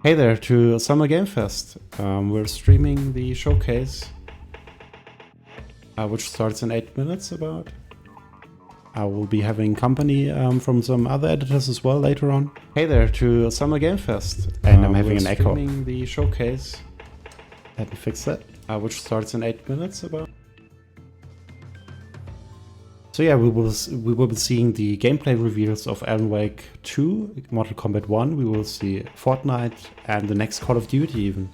Hey there to Summer Game Fest. We're streaming the showcase, which starts in 8 minutes about. I will be having company from some other editors as well later on. Hey there to Summer Game Fest. And I'm having an echo. Streaming the showcase. Let me fix that. Which starts in 8 minutes about. So yeah, we will be seeing the gameplay reveals of Alan Wake 2, Mortal Kombat 1, we will see Fortnite, and the next Call of Duty even.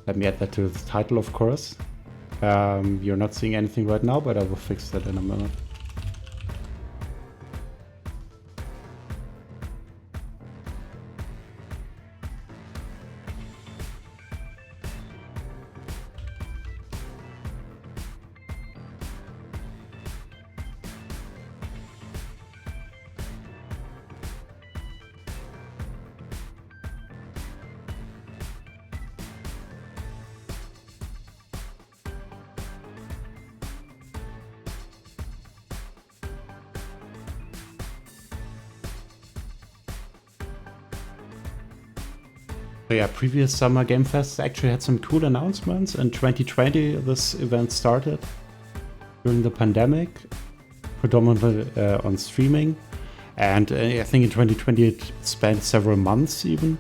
Let me add that to the title, of course. You're not seeing anything right now, but I will fix that in a minute. So yeah, previous Summer Game Fests actually had some cool announcements. In 2020, this event started during the pandemic, predominantly on streaming. And I think in 2020 it spanned several months even.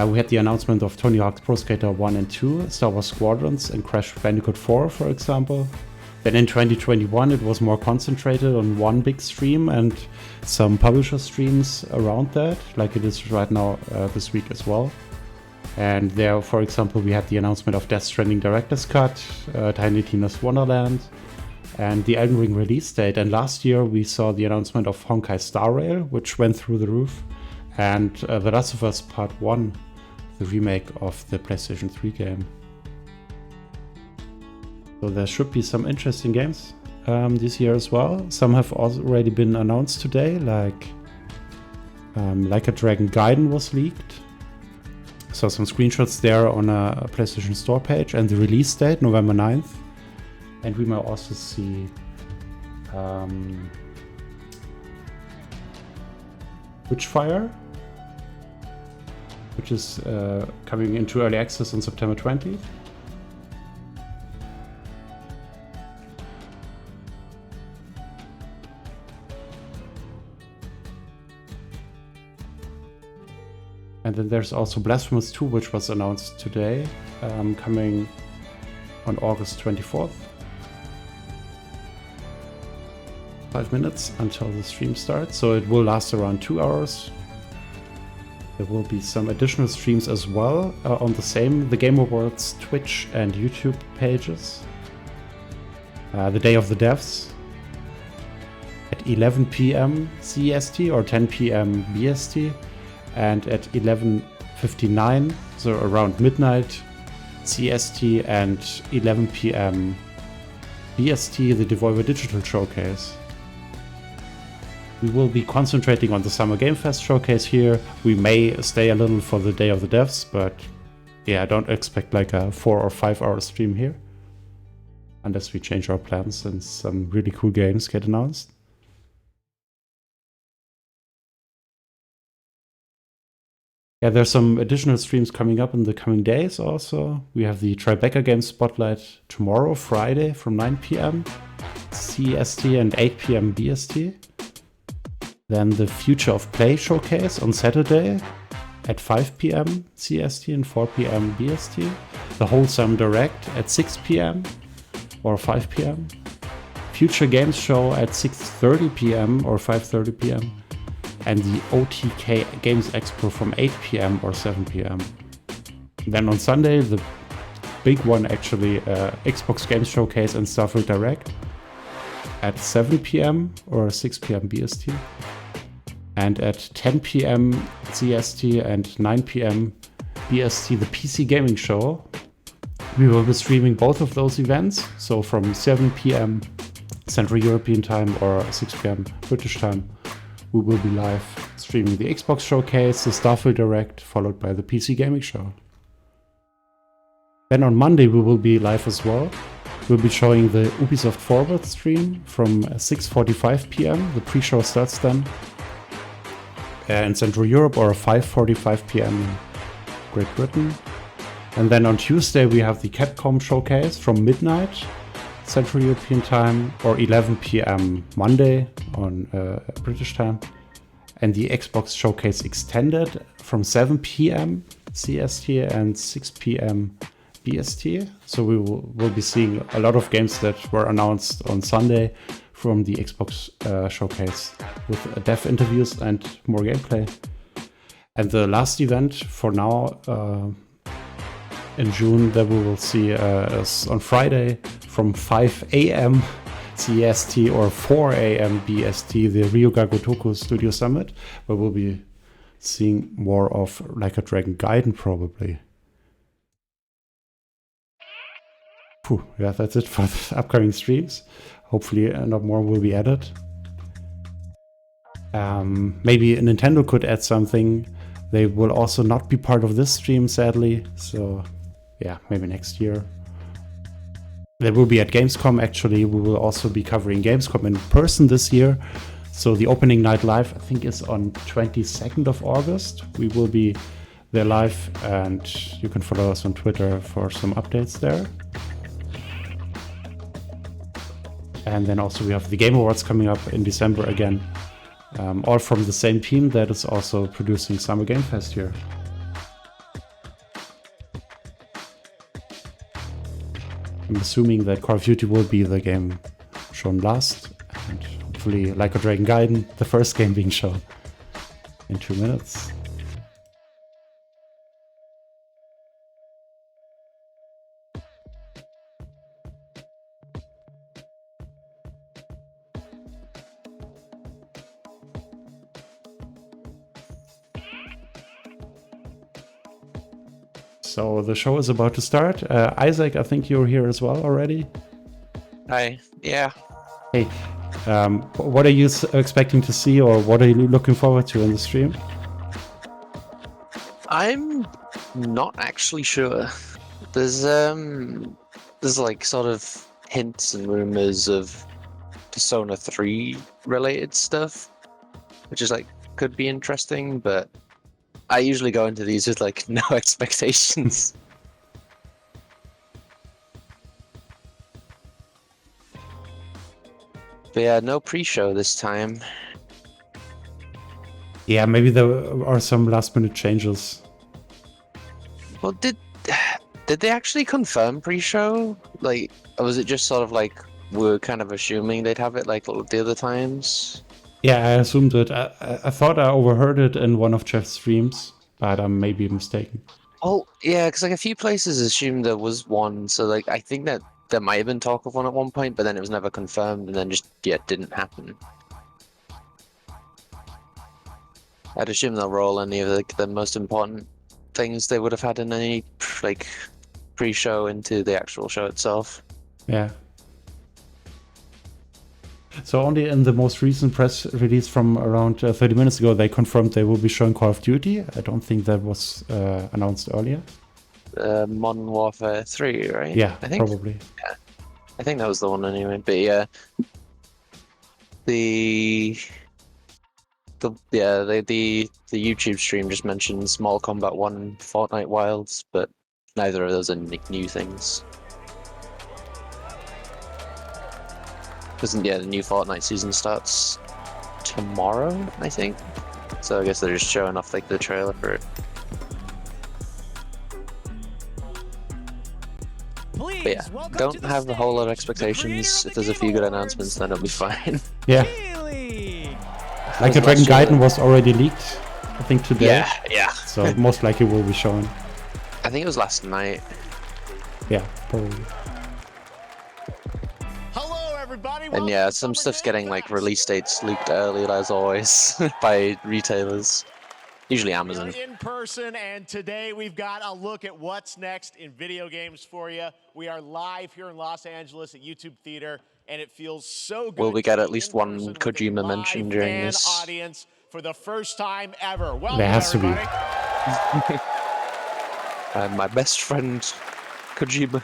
We had the announcement of Tony Hawk's Pro Skater 1 and 2, Star Wars Squadrons, and Crash Bandicoot 4, for example. Then in 2021 it was more concentrated on one big stream and some publisher streams around that, like it is right now this week as well. And there, for example, we had the announcement of Death Stranding Director's Cut, Tiny Tina's Wonderland, and the Elden Ring release date. And last year we saw the announcement of Honkai Star Rail, which went through the roof, and The Last of Us Part 1, the remake of the PlayStation 3 game. So there should be some interesting games this year as well. Some have already been announced today, like a Dragon Gaiden was leaked. So some screenshots there on a PlayStation Store page, and the release date, November 9th. And we might also see Witchfire, which is coming into early access on September 20th. And then there's also Blasphemous 2, which was announced today, coming on August 24th. 5 minutes until the stream starts, so it will last around 2 hours. There will be some additional streams as well on the Game Awards Twitch and YouTube pages. The Day of the Devs at 11 p.m. CEST or 10 p.m. BST. And at 11:59, so around midnight CST, and 11 p.m. BST, the Devolver Digital Showcase. We will be concentrating on the Summer Game Fest showcase here. We may stay a little for the Day of the Devs, but yeah, I don't expect like a 4 or 5 hour stream here. Unless we change our plans and some really cool games get announced. Yeah, there's some additional streams coming up in the coming days also. We have the Tribeca Games Spotlight tomorrow, Friday, from 9 p.m. CST and 8 p.m. BST. Then the Future of Play Showcase on Saturday at 5 p.m. CST and 4 p.m. BST. The Wholesome Direct at 6 p.m. or 5 p.m. Future Games Show at 6:30 p.m. or 5:30 p.m. and the OTK Games Expo from 8 p.m. or 7 p.m. Then on Sunday, the big one actually, Xbox Games Showcase and Starfield Direct at 7 p.m. or 6 p.m. BST. And at 10 p.m. CST and 9 p.m. BST, the PC Gaming Show. We will be streaming both of those events, so from 7 p.m. Central European Time or 6 p.m. British Time. We will be live streaming the Xbox Showcase, the Starfield Direct, followed by the PC Gaming Show. Then on Monday we will be live as well. We'll be showing the Ubisoft Forward stream from 6:45 p.m. The pre-show starts then. in Central Europe or 5:45 p.m. in Great Britain. And then on Tuesday we have the Capcom showcase from midnight Central European time or 11 p.m. Monday on British time. And the Xbox showcase extended from 7 p.m. CST and 6 p.m. BST. So we will be seeing a lot of games that were announced on Sunday from the Xbox showcase with dev interviews and more gameplay. And the last event for now in June that we will see is on Friday from 5 a.m. CST or 4 a.m. BST, the Ryuga Gotoku Studio Summit, where we'll be seeing more of Like a Dragon Gaiden probably. Phew, yeah, that's it for the upcoming streams. Hopefully not more will be added. Maybe Nintendo could add something. They will also not be part of this stream, sadly. So yeah, maybe next year. They will be at Gamescom, actually. We will also be covering Gamescom in person this year. So the opening night live, I think, is on 22nd of August. We will be there live, and you can follow us on Twitter for some updates there. And then also we have the Game Awards coming up in December again. All from the same team that is also producing Summer Game Fest here. I'm assuming that Call of Duty will be the game shown last, and hopefully Like a Dragon Gaiden, the first game being shown in 2 minutes. So the show is about to start. Isaac, I think you're here as well already. Hi. Yeah. Hey, what are you expecting to see, or what are you looking forward to in the stream? I'm not actually sure. There's like sort of hints and rumors of Persona 3 related stuff, which is like could be interesting, but I usually go into these with like no expectations. But yeah, no pre-show this time. Yeah, maybe there are some last-minute changes. Well, did they actually confirm pre-show? Like, or was it just sort of like we're kind of assuming they'd have it like the other times? Yeah, I assumed it. I thought I overheard it in one of Jeff's streams, but I may be mistaken. Oh, yeah, because like a few places assumed there was one, so like I think that there might have been talk of one at one point, but then it was never confirmed, and then just it didn't happen. I'd assume they'll roll any of like the most important things they would have had in any like pre-show into the actual show itself. Yeah. So only in the most recent press release from around 30 minutes ago, they confirmed they will be showing Call of Duty. I don't think that was announced earlier. Modern Warfare 3, right? Yeah, I think, probably. Yeah, I think that was the one anyway. But yeah, the YouTube stream just mentioned Small Combat 1, Fortnite Wilds, but neither of those are new things. Because the new Fortnite season starts tomorrow, I think. So I guess they're just showing off like the trailer for it. But yeah, don't have a whole lot of expectations. If there's a few good announcements, then it'll be fine. Yeah. Like a Dragon Gaiden was already leaked, I think today. Yeah. So most likely will be shown. I think it was last night. Yeah, probably. And yeah, some stuff's getting like release dates leaked early as always by retailers. Usually Amazon. We're in person, and today we've got a look at what's next in video games for you. We are live here in Los Angeles at YouTube Theater, and it feels so good. Will we get at least one Kojima mention during this? Audience for the first time ever. Welcome, there has to be. My best friend, Kojima.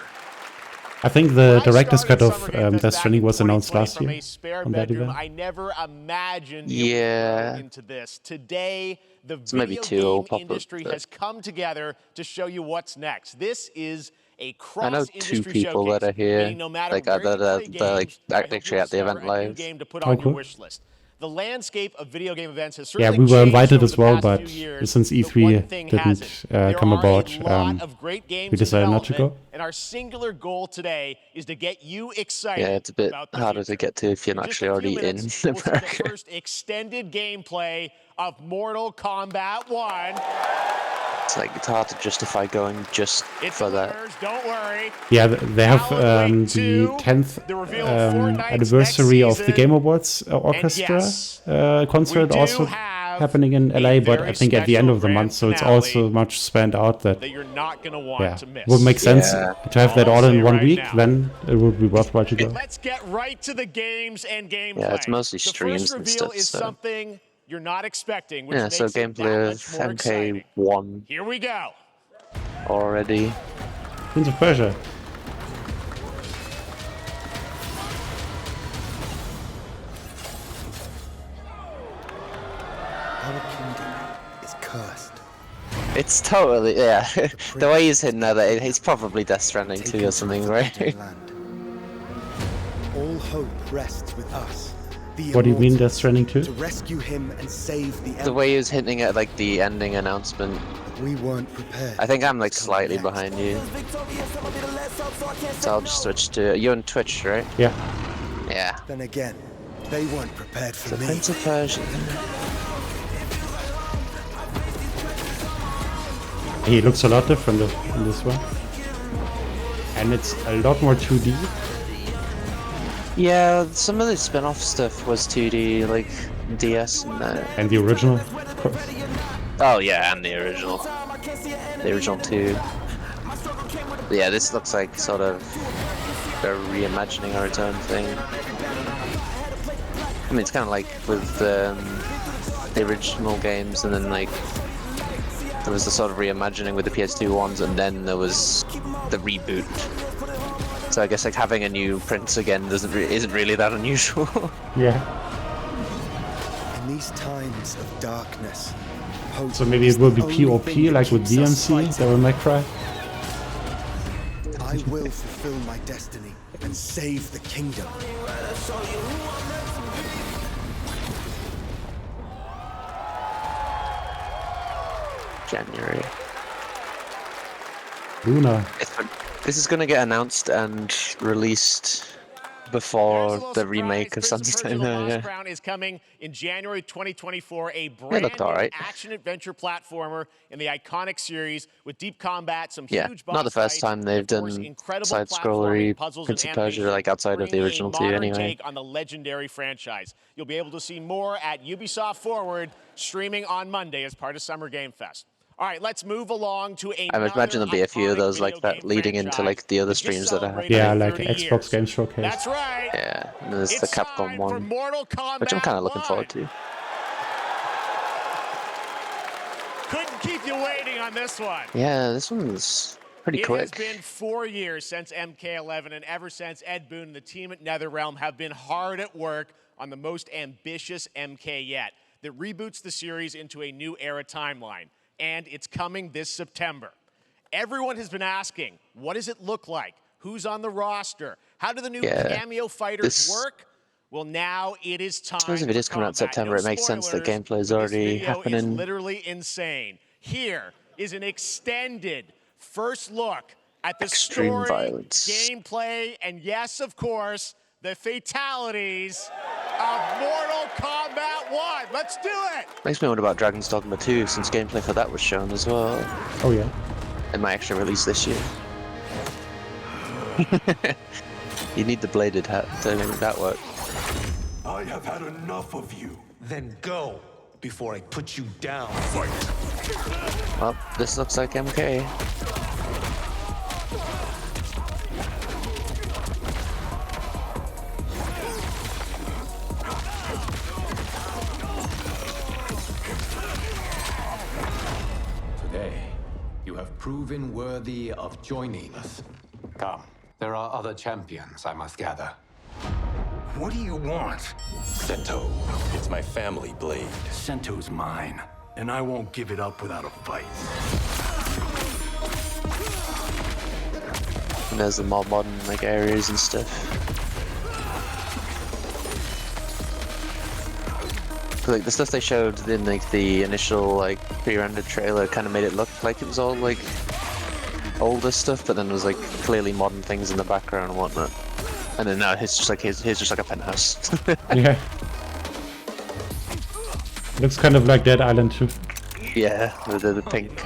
I think the director's cut of Death Stranding was announced last year on that event. I never imagined Yeah. it would grow into this. Today, the maybe video two will game pop up, industry but- has come together to show you what's next. This is a I know cross-industry two people showcase, that are here, meaning no matter like where you play like games, I hope actually you'll at the discover event a new live. game to put Oh, on your cool. wish list. The landscape of video game events has Yeah, certainly we were changed invited over as the well, past but few years, since but E3 one thing didn't hasn't. There come are about, a lot of great games we decided in not to development, go. and our singular goal today is to get you excited. Yeah, it's a bit about the harder to future. get to if you're not just actually a few already in minutes, we'll see the America. first extended gameplay of Mortal Kombat 1. It's hard to justify going just for that. Spoilers, don't worry. Yeah, they have Alan Wake the 2, 10th the reveal of Fortnite's anniversary next of the season. Game Awards orchestra yes, concert we do also have happening in a LA, but very I think at the end special of the month, so it's grand also much spanned out that that you're not going to want to miss. would make sense Yeah. to have that I'll all say in one right week. now. Then it would be worthwhile to go. Let's get right to the games and gameplay. Yeah, it's mostly the streams first and reveal stuff, is so- something you're not expecting, which Yeah, makes so it that gameplay much of more exciting. MK1 Here we go. already. Prince of Persia. Our kingdom is cursed. It's totally, yeah. The way he's hitting that, it's probably Death Stranding 2 or something, right? All hope rests with us. The What do you mean, immortals, Death Stranding 2? To rescue him and save the The Empire. way he was hitting at like the ending announcement. We weren't prepared. I think I'm like What's slightly coming next. behind you. So I'll just switch to, you're on Twitch, right? Yeah. Yeah. Then again, they weren't prepared for So me. Prince of Persia. He looks a lot different in this one. And it's a lot more 2D. Yeah, some of the spin-off stuff was 2D, like DS and that. And the original, of course. Oh yeah, and the original. The original 2. But yeah, this looks like sort of they're reimagining or its own thing. I mean, it's kind of like with the original games, and then like there was the sort of reimagining with the PS2 ones, and then there was the reboot. So I guess like having a new Prince again isn't really that unusual. Yeah. In these times of darkness, hope So maybe is it will the be only POP thing that like with keeps us DMC, fighting. Devil May Cry. I will fulfill my destiny and save the kingdom. January. Luna. This is gonna get announced and released before the remake of Sunset Time. Yeah. Crown is coming in January 2024. A brand looked new alright. action-adventure platformer in the iconic series with deep combat, some Yeah, huge not the boss first fights, time they've of course, done incredible side-scrollery platforming, puzzles, Prince and of Persia, animation, like outside of the bringing original a 2 modern anyway. take on the legendary franchise. You'll be able to see more at Ubisoft Forward, streaming on Monday as part of Summer Game Fest. All right, let's move along to I would imagine there'll be a few of those like that leading into like the other streams that are happening. Yeah, like Xbox Game Showcase. That's right. Yeah, and there's the It's Capcom time for one, Mortal Kombat which I'm kind of looking 1. forward to. Couldn't keep you waiting on this one. Yeah, this one's pretty It quick. has been 4 years since MK11, and ever since, Ed Boon and the team at NetherRealm have been hard at work on the most ambitious MK yet that reboots the series into a new era timeline. And it's coming this September. Everyone has been asking, what does it look like? Who's on the roster? How do the new cameo fighters work? Well, now it is time. I suppose if it is coming out in for combat. September, No it makes sense that spoilers, gameplay is but already this video is happening. literally insane. Here is an extended first look at the Extreme story, violence. gameplay, and yes, of course, the fatalities of Mortal Kombat 1. Let's do it! Makes me wonder about Dragon's Dogma 2, since gameplay for that was shown as well. Oh yeah. It might actually release this year. You need the bladed hat to make that work. I have had enough of you. Then go before I put you down. Well, this looks like MK. Today, you have proven worthy of joining us. Come, There are other champions, I must gather. What do you want? Sento. It's my family blade. Sento's mine, and I won't give it up without a fight. And there's the more modern like areas and stuff. Like the stuff they showed in like the initial like pre-rendered trailer kind of made it look like it was all like older stuff, but then there was like clearly modern things in the background and whatnot. And then now it's just like here's just like a penthouse. Yeah. Looks kind of like Dead Island too. Yeah, with the pink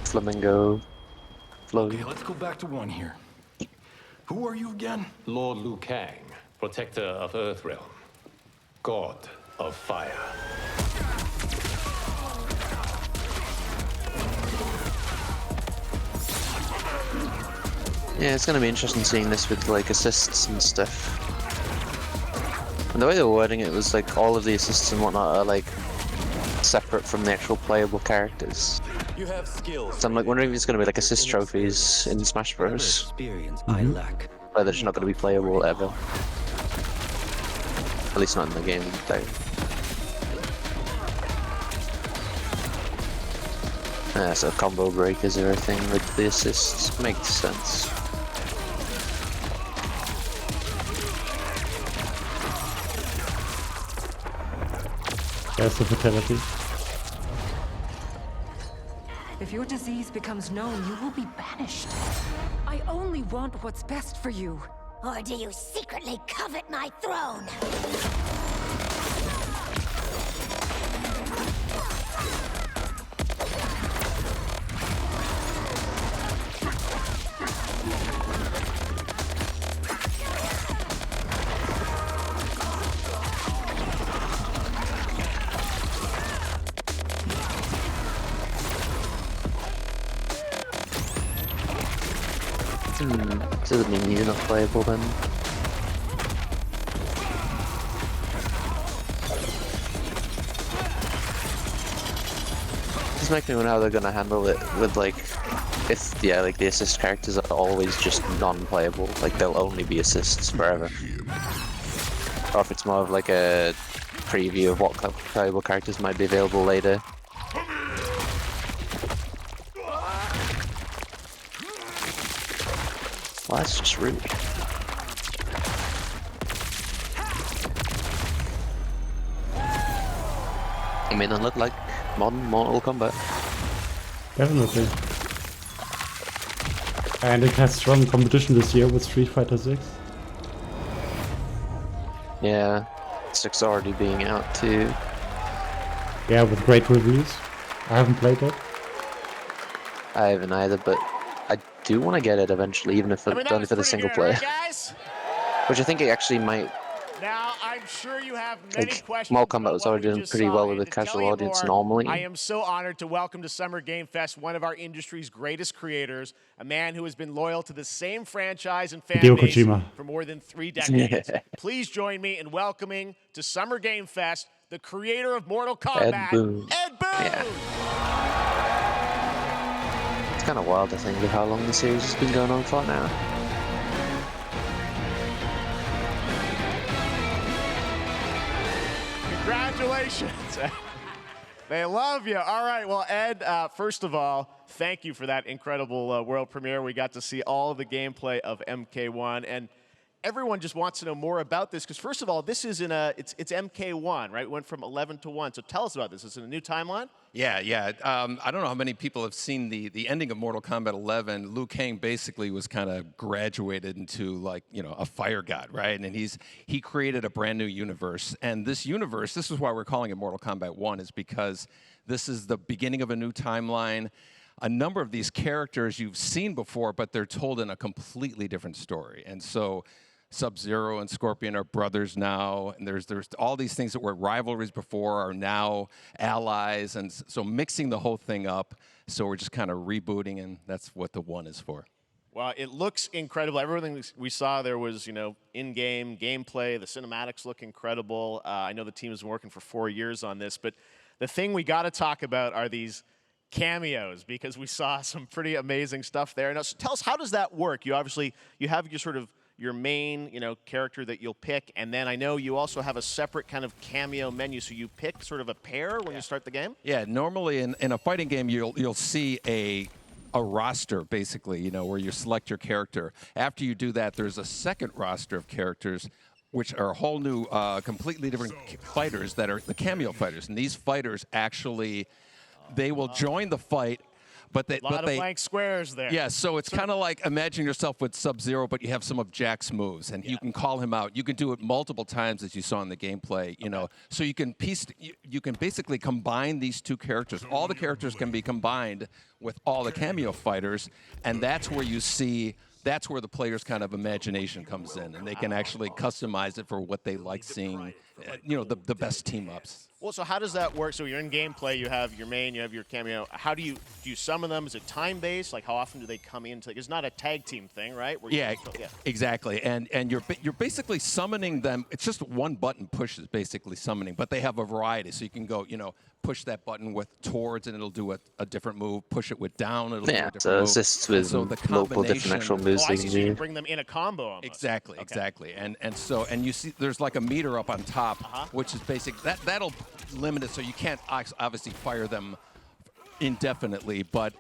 flamingo floating. Okay, let's go back to one here. Who are you again? Lord Liu Kang, protector of Earthrealm. God of fire. Yeah, it's gonna be interesting seeing this with like assists and stuff. And the way they were wording it was like all of the assists and whatnot are like separate from the actual playable characters. You have skills. So I'm like wondering if it's gonna be like assist trophies in Smash Bros. Experience I lack. Or they're just not gonna be playable ever. At least not in the game. So combo breakers or everything with the assists makes sense. There's the fatality. If your disease becomes known, you will be banished. I only want what's best for you. Or do you secretly covet my throne? Doesn't mean you're not playable then. Just makes me wonder how they're gonna handle it with like, if like the assist characters are always just non-playable, like they'll only be assists forever. Or if it's more of like a preview of what playable characters might be available later. Well, that's just rude. It may not look like modern Mortal Kombat. Definitely. And it has strong competition this year with Street Fighter 6. Yeah, 6 already being out too. Yeah, with great reviews. I haven't played it. I haven't either, but I do want to get it eventually, even if it's only for the single player. Guys? Which I think it actually might. Now, I'm sure you have many Like, questions. Mortal Kombat about was what already we doing just pretty saw, well with and the to tell casual you audience more, normally. I am so honored to welcome to Summer Game Fest one of our industry's greatest creators, a man who has been loyal to the same franchise and fan Hideo base Kojima. for more than 3 decades. Please join me in welcoming to Summer Game Fest the creator of Mortal Kombat, Ed Boon. Ed Boon! Yeah. It's kind of wild to think of how long the series has been going on for now. Congratulations. They love you. All right. Well, Ed, first of all, thank you for that incredible world premiere. We got to see all of the gameplay of MK1, and everyone just wants to know more about this because, first of all, this is it's MK1, right? It went from 11 to 1. So tell us about this. Is it a new timeline? Yeah. I don't know how many people have seen the ending of Mortal Kombat 11. Liu Kang basically was kind of graduated into like, a fire god, right? And he created a brand new universe. And this universe, this is why we're calling it Mortal Kombat 1, is because this is the beginning of a new timeline. A number of these characters you've seen before, but they're told in a completely different story. And so Sub-Zero and Scorpion are brothers now, and there's all these things that were rivalries before are now allies, and so mixing the whole thing up. So we're just kind of rebooting, and that's what the 1 is for. Well, it looks incredible. Everything we saw there was, in-game gameplay. The cinematics look incredible. I know the team has been working for 4 years on this, but the thing we got to talk about are these cameos, because we saw some pretty amazing stuff there. Now, so tell us, how does that work? You obviously have your sort of your main, character that you'll pick, and then I know you also have a separate kind of cameo menu. So you pick sort of a pair when you start the game. Yeah, normally in a fighting game, you'll see a roster, basically, where you select your character. After you do that, there's a second roster of characters, which are a whole new, completely different fighters that are the cameo fighters. And these fighters actually, they will join the fight, but they... A lot of blank squares there. Yeah, so it's kind of like, imagine yourself with Sub-Zero, but you have some of Jack's moves, and you can call him out. You can do it multiple times, as you saw in the gameplay, So you can basically combine these two characters. All the characters can be combined with all the cameo fighters, and that's where you see... That's where the player's kind of imagination comes in, and they can actually customize it for what they like seeing, the best team-ups. Well, so how does that work? So you're in gameplay, you have your main, you have your cameo. How do you summon them? Is it time-based? Like, how often do they come in? It's not a tag team thing, right? Exactly. And you're basically summoning them. It's just one button push is basically summoning, but they have a variety. So you can go, push that button with towards, and it'll do a different move. Push it with down, it'll do a different move. Assists with multiple different actual moves. So you can bring them in a combo almost. Exactly. And you see there's like a meter up on top, which is basic. That'll limit it, so you can't obviously fire them indefinitely, but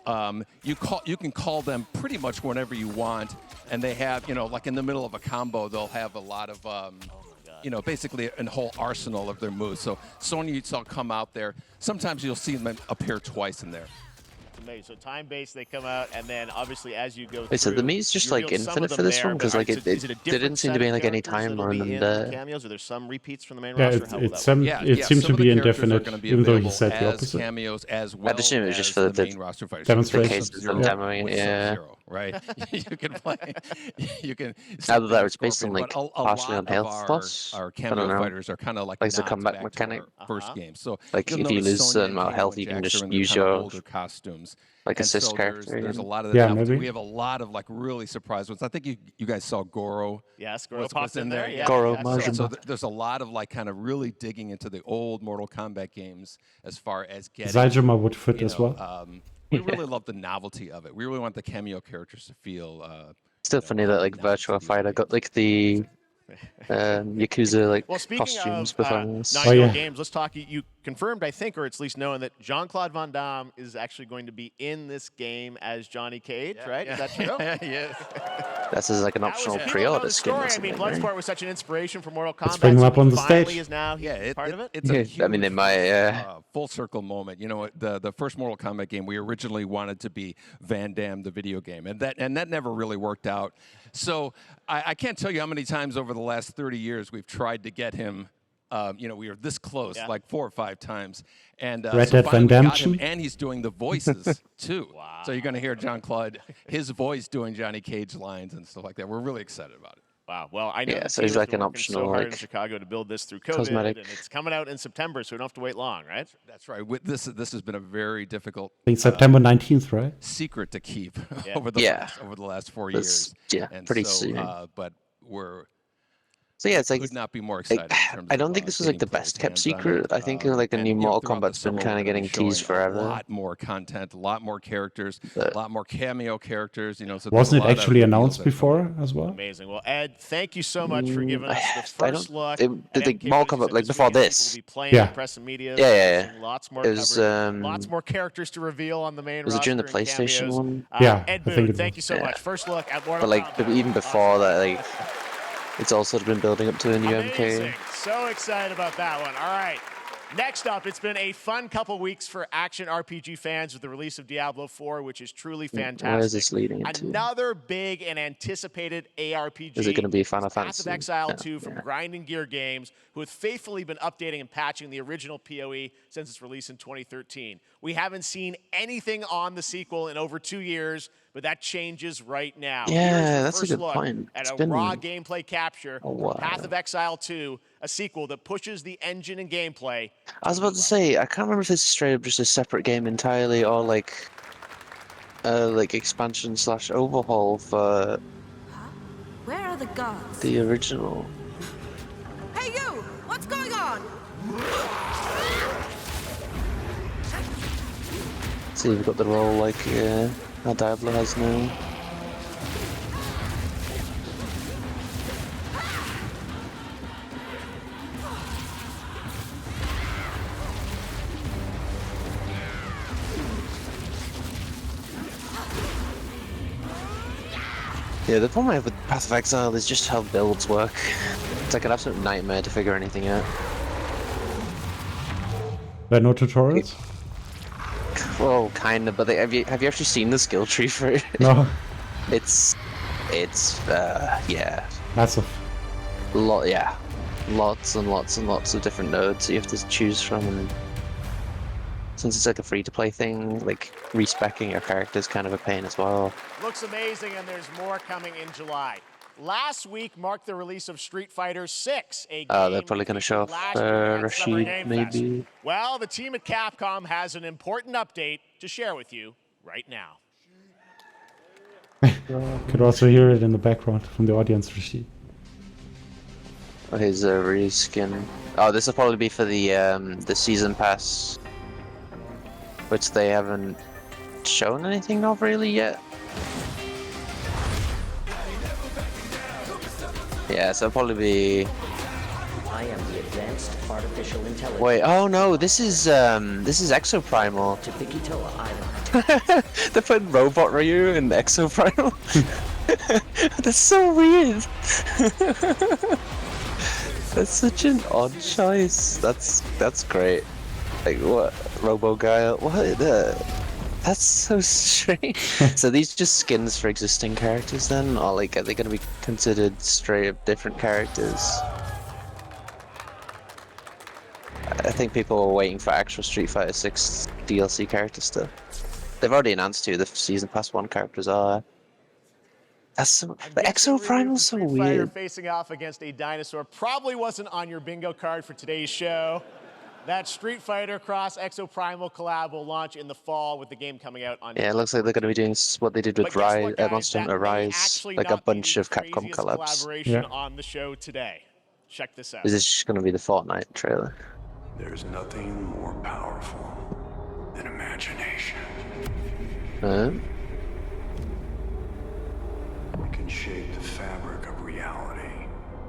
you can call them pretty much whenever you want, and they have, like in the middle of a combo, they'll have a lot of basically a whole arsenal of their moves. So Sonya will come out there. Sometimes you'll see them appear twice in there. Amazing. So time-based, they come out, and then obviously as you go through... Wait, so the meat's just like infinite for this one? Because like it didn't seem to be like any timer on the cameos. Are there some repeats from the main roster? It seems to be indefinite, even though he said the opposite. Cameos as well. I presume it was just for the main roster fighters. Demonstrations. Right? You can play. You can. Either that or it's based on like partially on health plus. Our cameo fighters are kind of like the comeback mechanic. First game. So like if you lose a certain amount of health, you can just use your costumes. Like assist character. There's a lot of that. Maybe. We have a lot of like really surprise ones. I think you guys saw Goro. Yes, Goro pops in there. Yeah. Goro, so there's a lot of like kind of really digging into the old Mortal Kombat games as far as getting. Zajima would fit as well. We really love the novelty of it. We really want the cameo characters to feel. Still funny that like Virtua Fighter got like the Yakuza like costumes behind this. Games, let's talk. You confirmed, I think, or it's at least known that Jean-Claude Van Damme is actually going to be in this game as Johnny Cage, right? Is that true? Yes. That's as like an optional pre-order skin. I mean, Bloodsport was such an inspiration for Mortal Kombat. Let's bring him up on the stage. Is now part of it. It's a huge, they might. Full circle moment. The first Mortal Kombat game, we originally wanted to be Van Damme, the video game, and that never really worked out. So I can't tell you how many times over the last 30 years we've tried to get him. We were this close, like 4 or 5 times. And Red Dead Redemption. And he's doing the voices, too. Wow. So you're going to hear Jean-Claude, his voice doing Johnny Cage lines and stuff like that. We're really excited about it. Wow. Well, I know so he's like an optional hard in Chicago to build this through COVID, cosmetic. And it's coming out in September, so we don't have to wait long, right? That's right. This has been a very difficult. I think September 19th, right? Secret to keep over the last 4 years. Yeah, and pretty soon. But we're. So yeah, it's like could not be more excited. I don't think this was like the best kept secret. I think like a new Mortal Kombat's been kind of getting teased forever. A lot more content, a lot more characters, a lot more cameo characters. So wasn't it actually announced before as well? Amazing. Well, Ed, thank you so much for giving us the first look. The Mortal Kombat like before this. Press and media. Yeah. Lots more. It was lots more characters to reveal on the main roster. Was it during the PlayStation one? Ed Boon, thank you so much. First look at Mortal Kombat. But like even before that, like. It's also been building up to a new MK. So excited about that one. All right. Next up, it's been a fun couple weeks for action RPG fans with the release of Diablo 4, which is truly fantastic. Where is this leading into? Another big and anticipated ARPG. Is it going to be Final Fantasy? Path of Exile 2 from Grinding Gear Games, who have faithfully been updating and patching the original PoE since its release in 2013. We haven't seen anything on the sequel in over 2 years, but that changes right now. Yeah, that's a good point. At a raw gameplay capture, Path of Exile 2, a sequel that pushes the engine and gameplay. I was about to say, I can't remember if this is straight up just a separate game entirely or like expansion / overhaul for Where are the gods? The original. Hey you! What's going on? So you've got the role like how Diablo has now. Yeah, the problem I have with Path of Exile is just how builds work. It's like an absolute nightmare to figure anything out. There are no tutorials? Well, kind of, but have you actually seen the skill tree for it? No. It's yeah. Massive. Yeah. Lots and lots and lots of different nodes that you have to choose from, and since it's like a free-to-play thing, like respecking your character is kind of a pain as well. Looks amazing, and there's more coming in July. Last week marked the release of Street Fighter VI, a game They're probably going to show off Rashid, maybe. Well, the team at Capcom has an important update to share with you right now. Could also hear it in the background from the audience, Rashid. His reskin. Oh, this will probably be for the season pass, which they haven't shown anything of really yet. Yeah, so it'll probably be. I am the advanced artificial intelligence. Wait, oh no, this is Exoprimal. To Bikitoa Island. They're putting Robot Ryu in Exoprimal. That's so weird. That's such an odd choice. That's great. Like what, Robo Guy? What the? That's so strange. So these just skins for existing characters then, or like are they going to be considered straight up different characters? I think people are waiting for actual Street Fighter VI DLC character stuff. They've already announced who the Season Pass 1 characters are. That's so, the Exoprimal's so weird. Fighter facing off against a dinosaur probably wasn't on your bingo card for today's show. That Street Fighter Cross Exoprimal collab will launch in the fall with the game coming out on. Yeah, it looks like they're going to be doing what they did with Rise, Monster Hunter Rise, like a bunch of Capcom collabs. Collaboration on the show today. Check this out. Is this just going to be the Fortnite trailer? There's nothing more powerful than imagination. It can shape the fabric of reality,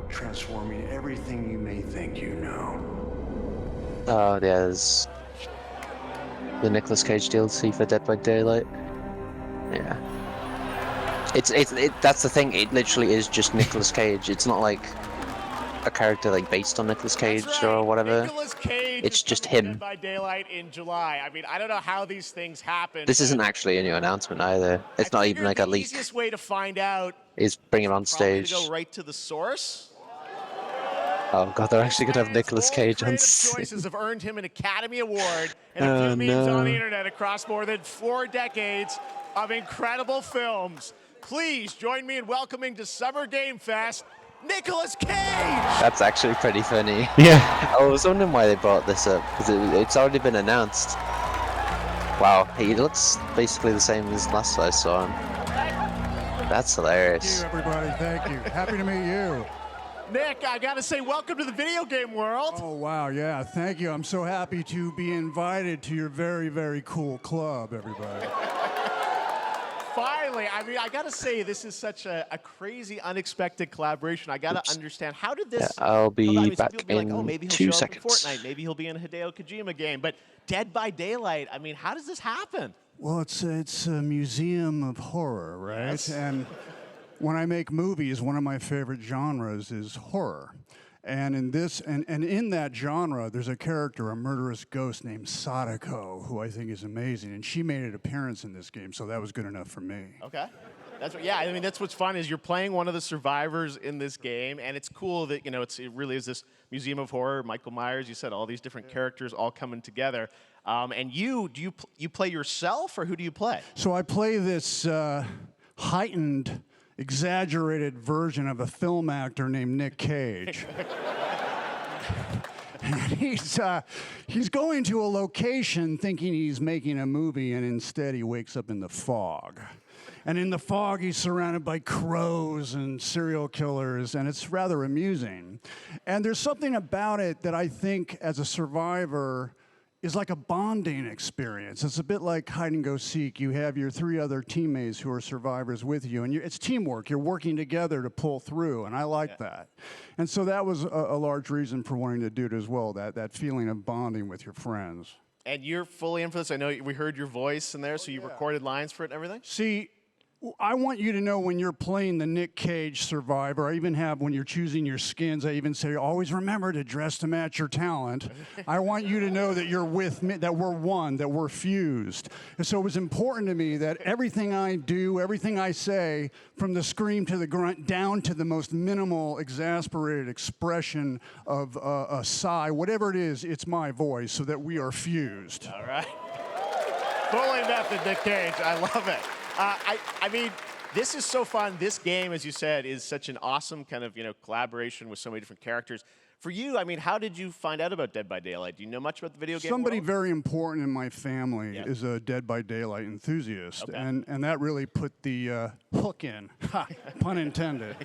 transforming everything you may think you know. Oh, there's the Nicolas Cage DLC for Dead by Daylight. Yeah. That's the thing. It literally is just Nicolas Cage. It's not like a character like based on Nicolas Cage or whatever. It's just him. Dead by Daylight in July. I mean, I don't know how these things happen. This isn't actually a new announcement either. It's not even like a leak. The easiest way to find out is bring him on stage. To go right to the source. Oh god, they're actually gonna have Nicolas Cage on stage. Choices have earned him an Academy Award and a few memes on the internet across more than 4 decades of incredible films. Please join me in welcoming to Summer Game Fest, Nicolas Cage! That's actually pretty funny. Yeah. I was wondering why they brought this up, because it's already been announced. Wow, he looks basically the same as last I saw him. That's hilarious. Thank you, everybody. Thank you. Happy to meet you. Nick, I gotta say, welcome to the video game world. Oh, wow, yeah, thank you. I'm so happy to be invited to your very, very cool club, everybody. Finally, I mean, I gotta say, this is such a crazy, unexpected collaboration. I gotta understand, how did this... Yeah, I'll be back be like, in oh, maybe he'll 2 show seconds. Up in Fortnite, maybe he'll be in a Hideo Kojima game, but Dead by Daylight, I mean, how does this happen? Well, it's a museum of horror, right? Yes. And when I make movies, one of my favorite genres is horror. And in this, and in that genre, there's a character, a murderous ghost named Sadako, who I think is amazing. And she made an appearance in this game, so that was good enough for me. Okay. That's what, yeah, I mean, that's what's fun is you're playing one of the survivors in this game, and it's cool that, you know, it really is this museum of horror. Michael Myers, you said, all these different characters all coming together. And you play yourself, or who do you play? So I play this heightened, exaggerated version of a film actor named Nick Cage. And he's going to a location thinking he's making a movie, and instead he wakes up in the fog. And in the fog, he's surrounded by crows and serial killers, and it's rather amusing. And there's something about it that I think, as a survivor, is like a bonding experience. It's a bit like hide and go seek. You have your 3 other teammates who are survivors with you, and it's teamwork. You're working together to pull through, and I like that. And so that was a large reason for wanting to do it as well, that feeling of bonding with your friends. And you're fully in for this. I know we heard your voice in there, so you recorded lines for it and everything? See, I want you to know when you're playing the Nick Cage survivor, I even have when you're choosing your skins, I even say, always remember to dress to match your talent. I want you to know that you're with me, that we're one, that we're fused. And so it was important to me that everything I do, everything I say, from the scream to the grunt, down to the most minimal, exasperated expression of a sigh, whatever it is, it's my voice, so that we are fused. All right. Fully method, Nick Cage. I love it. I mean, this is so fun. This game, as you said, is such an awesome kind of, collaboration with so many different characters. For you, I mean, how did you find out about Dead by Daylight? Do you know much about the video game Somebody world? very important in my family is a Dead by Daylight enthusiast, and that really put the hook in, pun intended.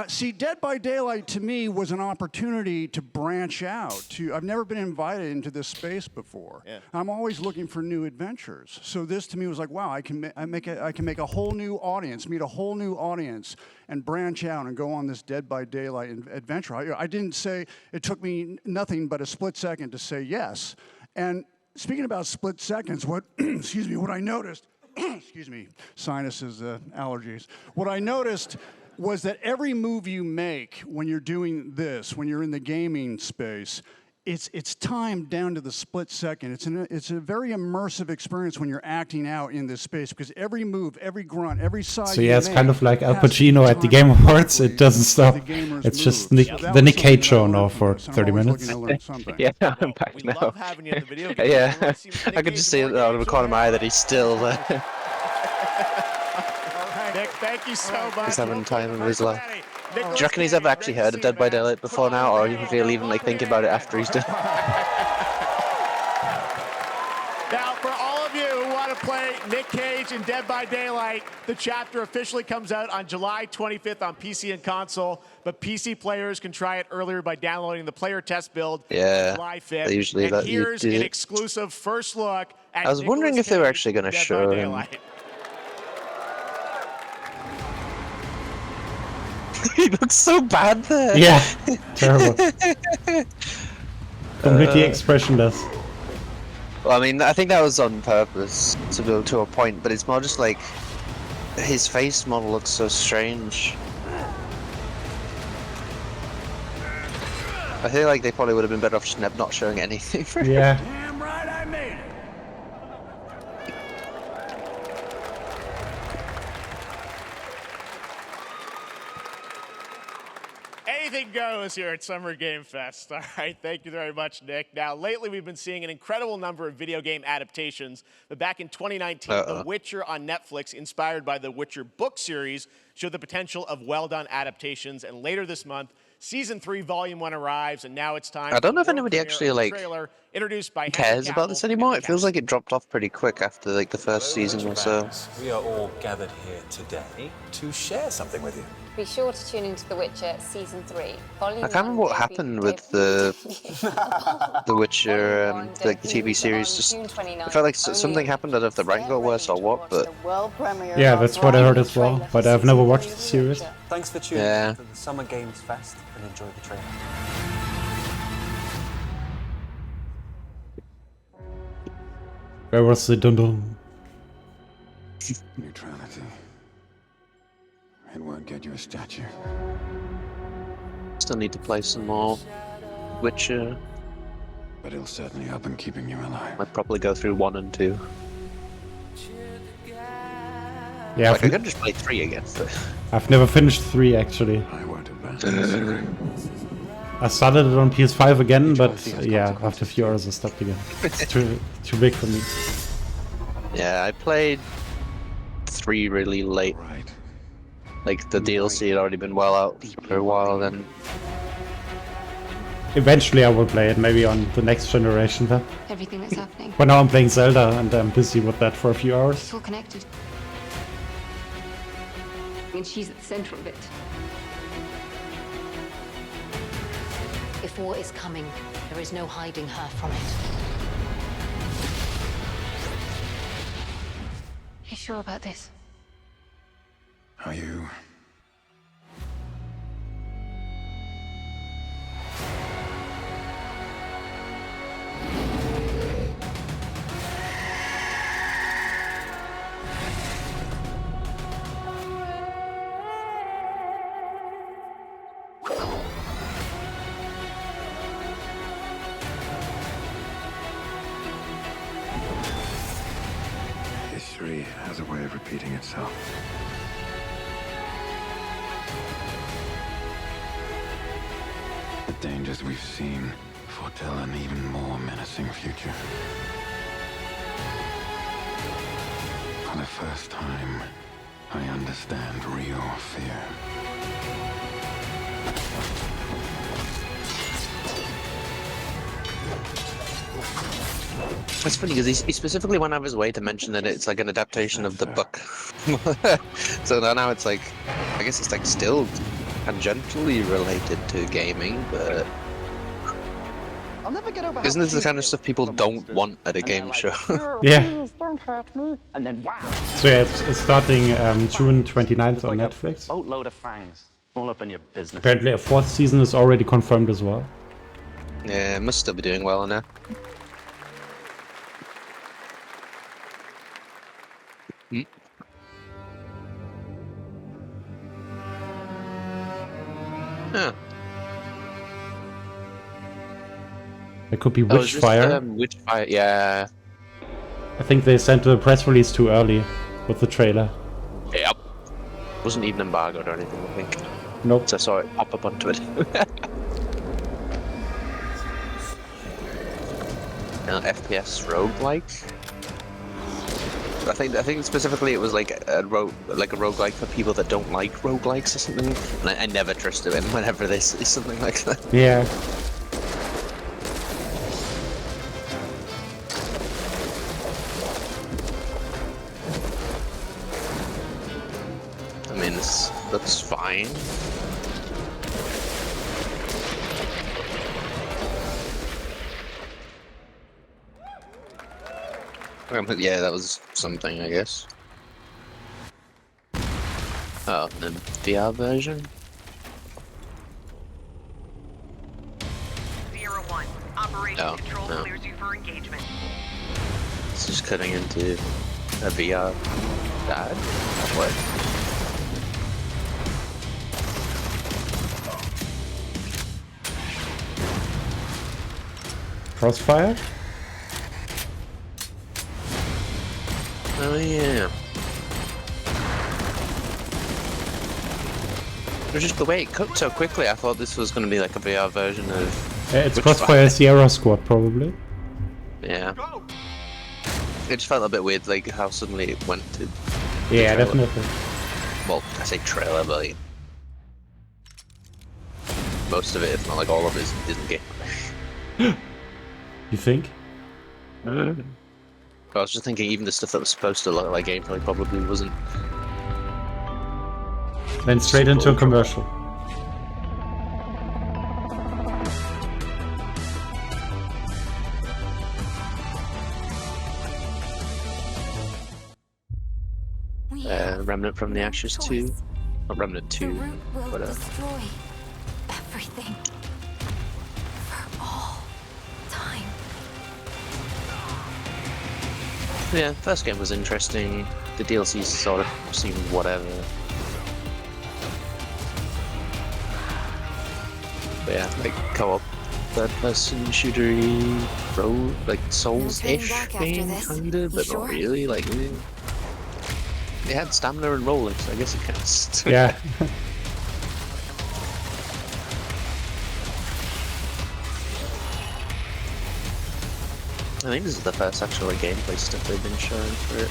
See, Dead by Daylight to me was an opportunity to branch out. I've never been invited into this space before. Yeah. I'm always looking for new adventures. So this to me was like, wow, I can make a whole new audience, meet a whole new audience, and branch out and go on this Dead by Daylight adventure. I didn't say, it took me nothing but a split second to say yes. And speaking about split seconds, excuse me, what I noticed, excuse me, sinuses, allergies. What I noticed was that every move you make when you're doing this, when you're in the gaming space, it's timed down to the split second. It's a very immersive experience when you're acting out in this space, because every move, every grunt, every side. So yeah, it's kind of like Al Pacino at the Game Awards. It doesn't stop. It's just the Nick Cage show now for 30 minutes. Yeah, I'm back now. Love having you in the video game. Yeah, I could just see it out of the corner of my eye that he's still Nick, thank you so much. He's having time of his life. Do you reckon he's ever actually heard of Dead by Daylight before now, or if he'll even think about it after he's done? Now, for all of you who want to play Nick Cage in Dead by Daylight, the chapter officially comes out on July 25th on PC and console, but PC players can try it earlier by downloading the player test build on July 5th. They usually and let you here's do an it. exclusive first look at I was wondering if they were actually going to show him. Daylight. He looks so bad there. Yeah, terrible. Completely expressionless. Well, I mean, I think that was on purpose to go to a point, but it's more just like his face model looks so strange. I feel like they probably would have been better off just not showing anything for him. Yeah. Damn right I made it. Anything goes here at Summer Game Fest. All right, thank you very much, Nick. Now, lately we've been seeing an incredible number of video game adaptations, but back in 2019, The Witcher on Netflix, inspired by the Witcher book series, showed the potential of well-done adaptations, and later this month, Season 3, Volume 1 arrives, and now it's time. I don't know if anybody actually trailer introduced by cares about this anymore. It feels like it dropped off pretty quick after like the first season or so. We are all gathered here today to share something with you. Be sure to tune into The Witcher Season 3. Volume I can't remember what happened with the Witcher, like the TV series. Just I felt like something happened. I don't know if the rank got worse or what, but Yeah, that's what I heard as well, but I've never watched the series. Thanks for tuning in to the Summer Games Fest and enjoy the trailer. Where was the dun-dun? Neutrality. It won't get you a statue. still need to play some more Witcher. But it'll certainly help in keeping you alive. I'd probably go through 1 and 2. Yeah, like I could just play 3 again. But I've never finished 3 actually. I won't abandon the secret. I started it on PS5 again, but yeah, after a few hours I stopped again. It's too big for me. Yeah, I played 3 really late. Like the DLC had already been well out for a while then. Eventually I will play it, maybe on the next generation then. Everything that's happening. But now I'm playing Zelda and I'm busy with that for a few hours. It's all connected. And she's at the center of it. If war is coming, there is no hiding her from it. You sure about this? Are you? History has a way of repeating itself. The dangers we've seen foretell an even more menacing future. For the first time, I understand real fear. It's funny because he specifically went out of his way to mention that it's like an adaptation of the book. So now it's like, I guess it's like still tangentially related to gaming, but isn't this the kind of stuff people don't want at a game show? Yeah. Don't hurt me. And then wow. So yeah, it's starting June 29th on Netflix. Boatload of fangs all up in your business. Apparently a 4th season is already confirmed as well. Yeah, must still be doing well in there. Yeah. It could be Witchfire. Witchfire, yeah. I think they sent the press release too early with the trailer. Yep. Wasn't even embargoed or anything, I think. Nope. So I saw it pop up on Twitter. FPS roguelike. I think specifically it was like a roguelike for people that don't like roguelikes or something. And I never trusted him whenever they say something like that. Yeah. I mean, that's fine. Yeah, that was something, I guess. Oh, the VR version? 01. Operation Control clears you for engagement. It's just cutting into a VR ad? What? Crossfire? Oh yeah. It was just the way it cut so quickly. I thought this was going to be like a VR version of. Yeah, it's Crossfire Sierra Squad probably. Yeah. It just felt a bit weird, like how suddenly it went to. Yeah, definitely. Well, I say trailer, but like, most of it, if not like all of it, isn't game. You think? I was just thinking, even the stuff that was supposed to look like gameplay probably wasn't. Then straight into a commercial. Remnant from the Ashes 2. Or Remnant 2. Whatever. Destroy everything. For all time. Yeah, first game was interesting. The DLCs sort of seemed whatever. But yeah, like co-op, third-person shootery, like Souls-ish thing, kinda, but not really. Like, it had stamina and rolling, so I guess it counts. Yeah. I think this is the first actual gameplay stuff they've been showing for it.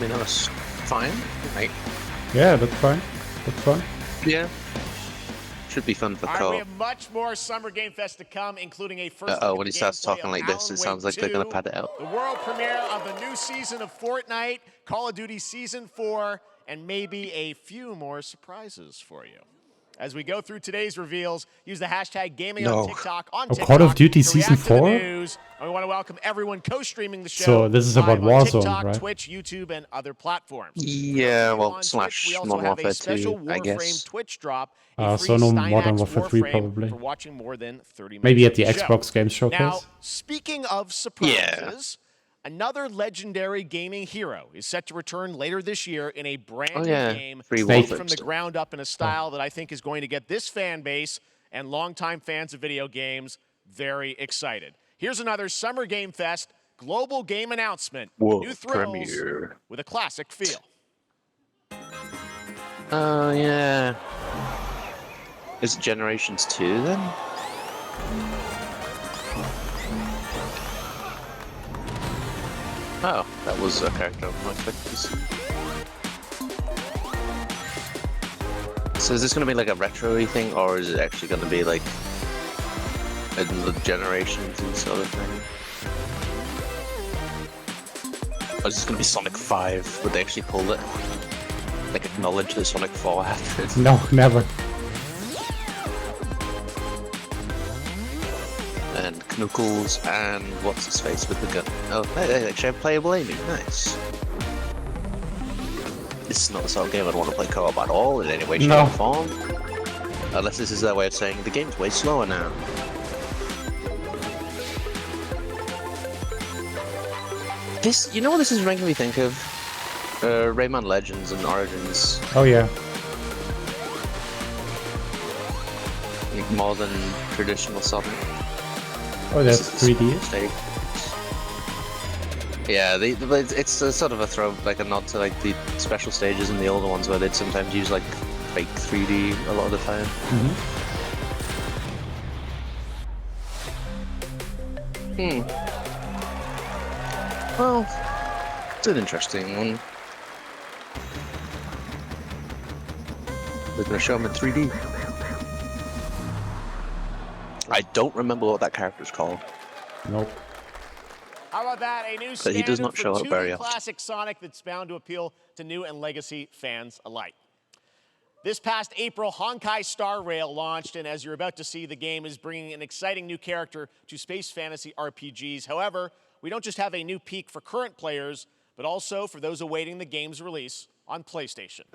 mean, that was fine. Like, Yeah, that's fine. That's fun. yeah. Should be fun for All right, co-op. we have much more Summer Game Fest to come, including a first Oh, look when at he the starts gameplay talking of like this, Alan it sounds Wake like they're gonna 2, pad it out. the world premiere of the new season of Fortnite, Call of Duty Season 4, and maybe a few more surprises for you. As we go through today's reveals, use the hashtag gaming on TikTok Call of Duty to Season react to the 4? news. And we want to welcome everyone co-streaming the show. So this is about live on Warzone, TikTok, right? Twitch, YouTube, and other platforms. Yeah, well, On slash Twitch, we also Modern have Warfare a special 2, I Warframe guess. Twitch drop, a free So no Modern Stynax Warfare 3 Warframe probably. for watching more than 30 minutes Maybe of at the the show. Xbox Games Showcase. Now, speaking of surprises, another legendary gaming hero is set to return later this year in a brand new game built from the ground up in a style that I think is going to get this fan base and longtime fans of video games very excited. Here's another Summer Game Fest global game announcement. New thrills premiere. with a classic feel. Oh, yeah. Is it Generations 2 then? Oh, that was a character I'm not expecting to see. So is this going to be like a retro-y thing, or is it actually going to be like in the Generations and sort of thing? Or is this going to be Sonic 5? Would they actually pull it? Like acknowledge that Sonic 4 happened? No, never. And Knuckles and what's his face with the gun. Oh, they actually have playable aiming. Nice. This is not the sort of game I'd want to play co-op at all in any way, shape, or form. Unless this is their way of saying the game's way slower now. This, you know what this is making me think of? Rayman Legends and Origins. Oh yeah. Like more than traditional Sonic. Oh, that's 3D. Yeah, it's a sort of a throw, like a nod to like the special stages in the older ones where they'd sometimes use like fake 3D a lot of the time. Well, it's an interesting one. They're gonna show him in 3D. I don't remember what that character's called. Nope. How about that? A new standard But he does not for show up 2D very often. classic Sonic that's bound to appeal to new and legacy fans alike. This past April, Honkai Star Rail launched, and as you're about to see, the game is bringing an exciting new character to space fantasy RPGs. However, we don't just have a new peak for current players, but also for those awaiting the game's release on PlayStation.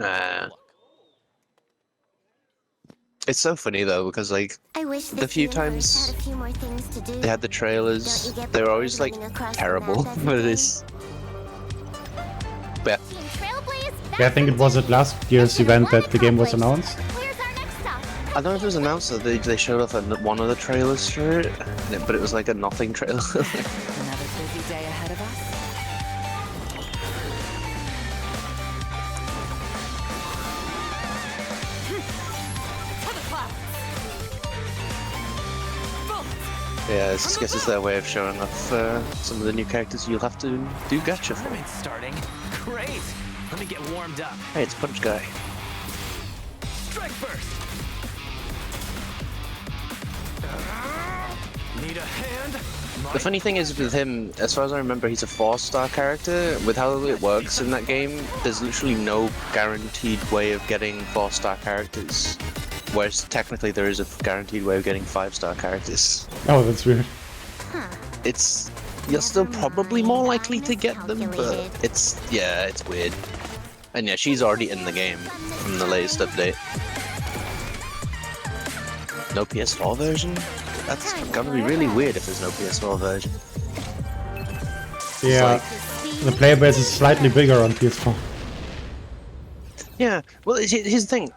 It's so funny though, because like the few times they had the trailers, they were always like terrible for this. But Yeah, I think it was at last year's event that the game was announced. I don't know if it was announced that they showed off one of the trailers for it, but it was like a nothing trailer. Another busy day ahead of us. Yeah, I guess it's their way of showing off some of the new characters you'll have to do gacha for. Tournament's starting. Great. Let me get warmed up. Hey, it's Punch Guy. Strike first. Need a hand? The funny thing is with him, as far as I remember, he's a 4-star character. With how it works in that game, there's literally no guaranteed way of getting 4-star characters. Whereas technically there is a guaranteed way of getting 5-star characters. Oh, that's weird. You're still probably more likely to get them, but it's weird. And yeah, she's already in the game from the latest update. No PS4 version? That's gonna be really weird if there's no PS4 version. Yeah, the player base is slightly bigger on PS4. Yeah, well, here's the thing.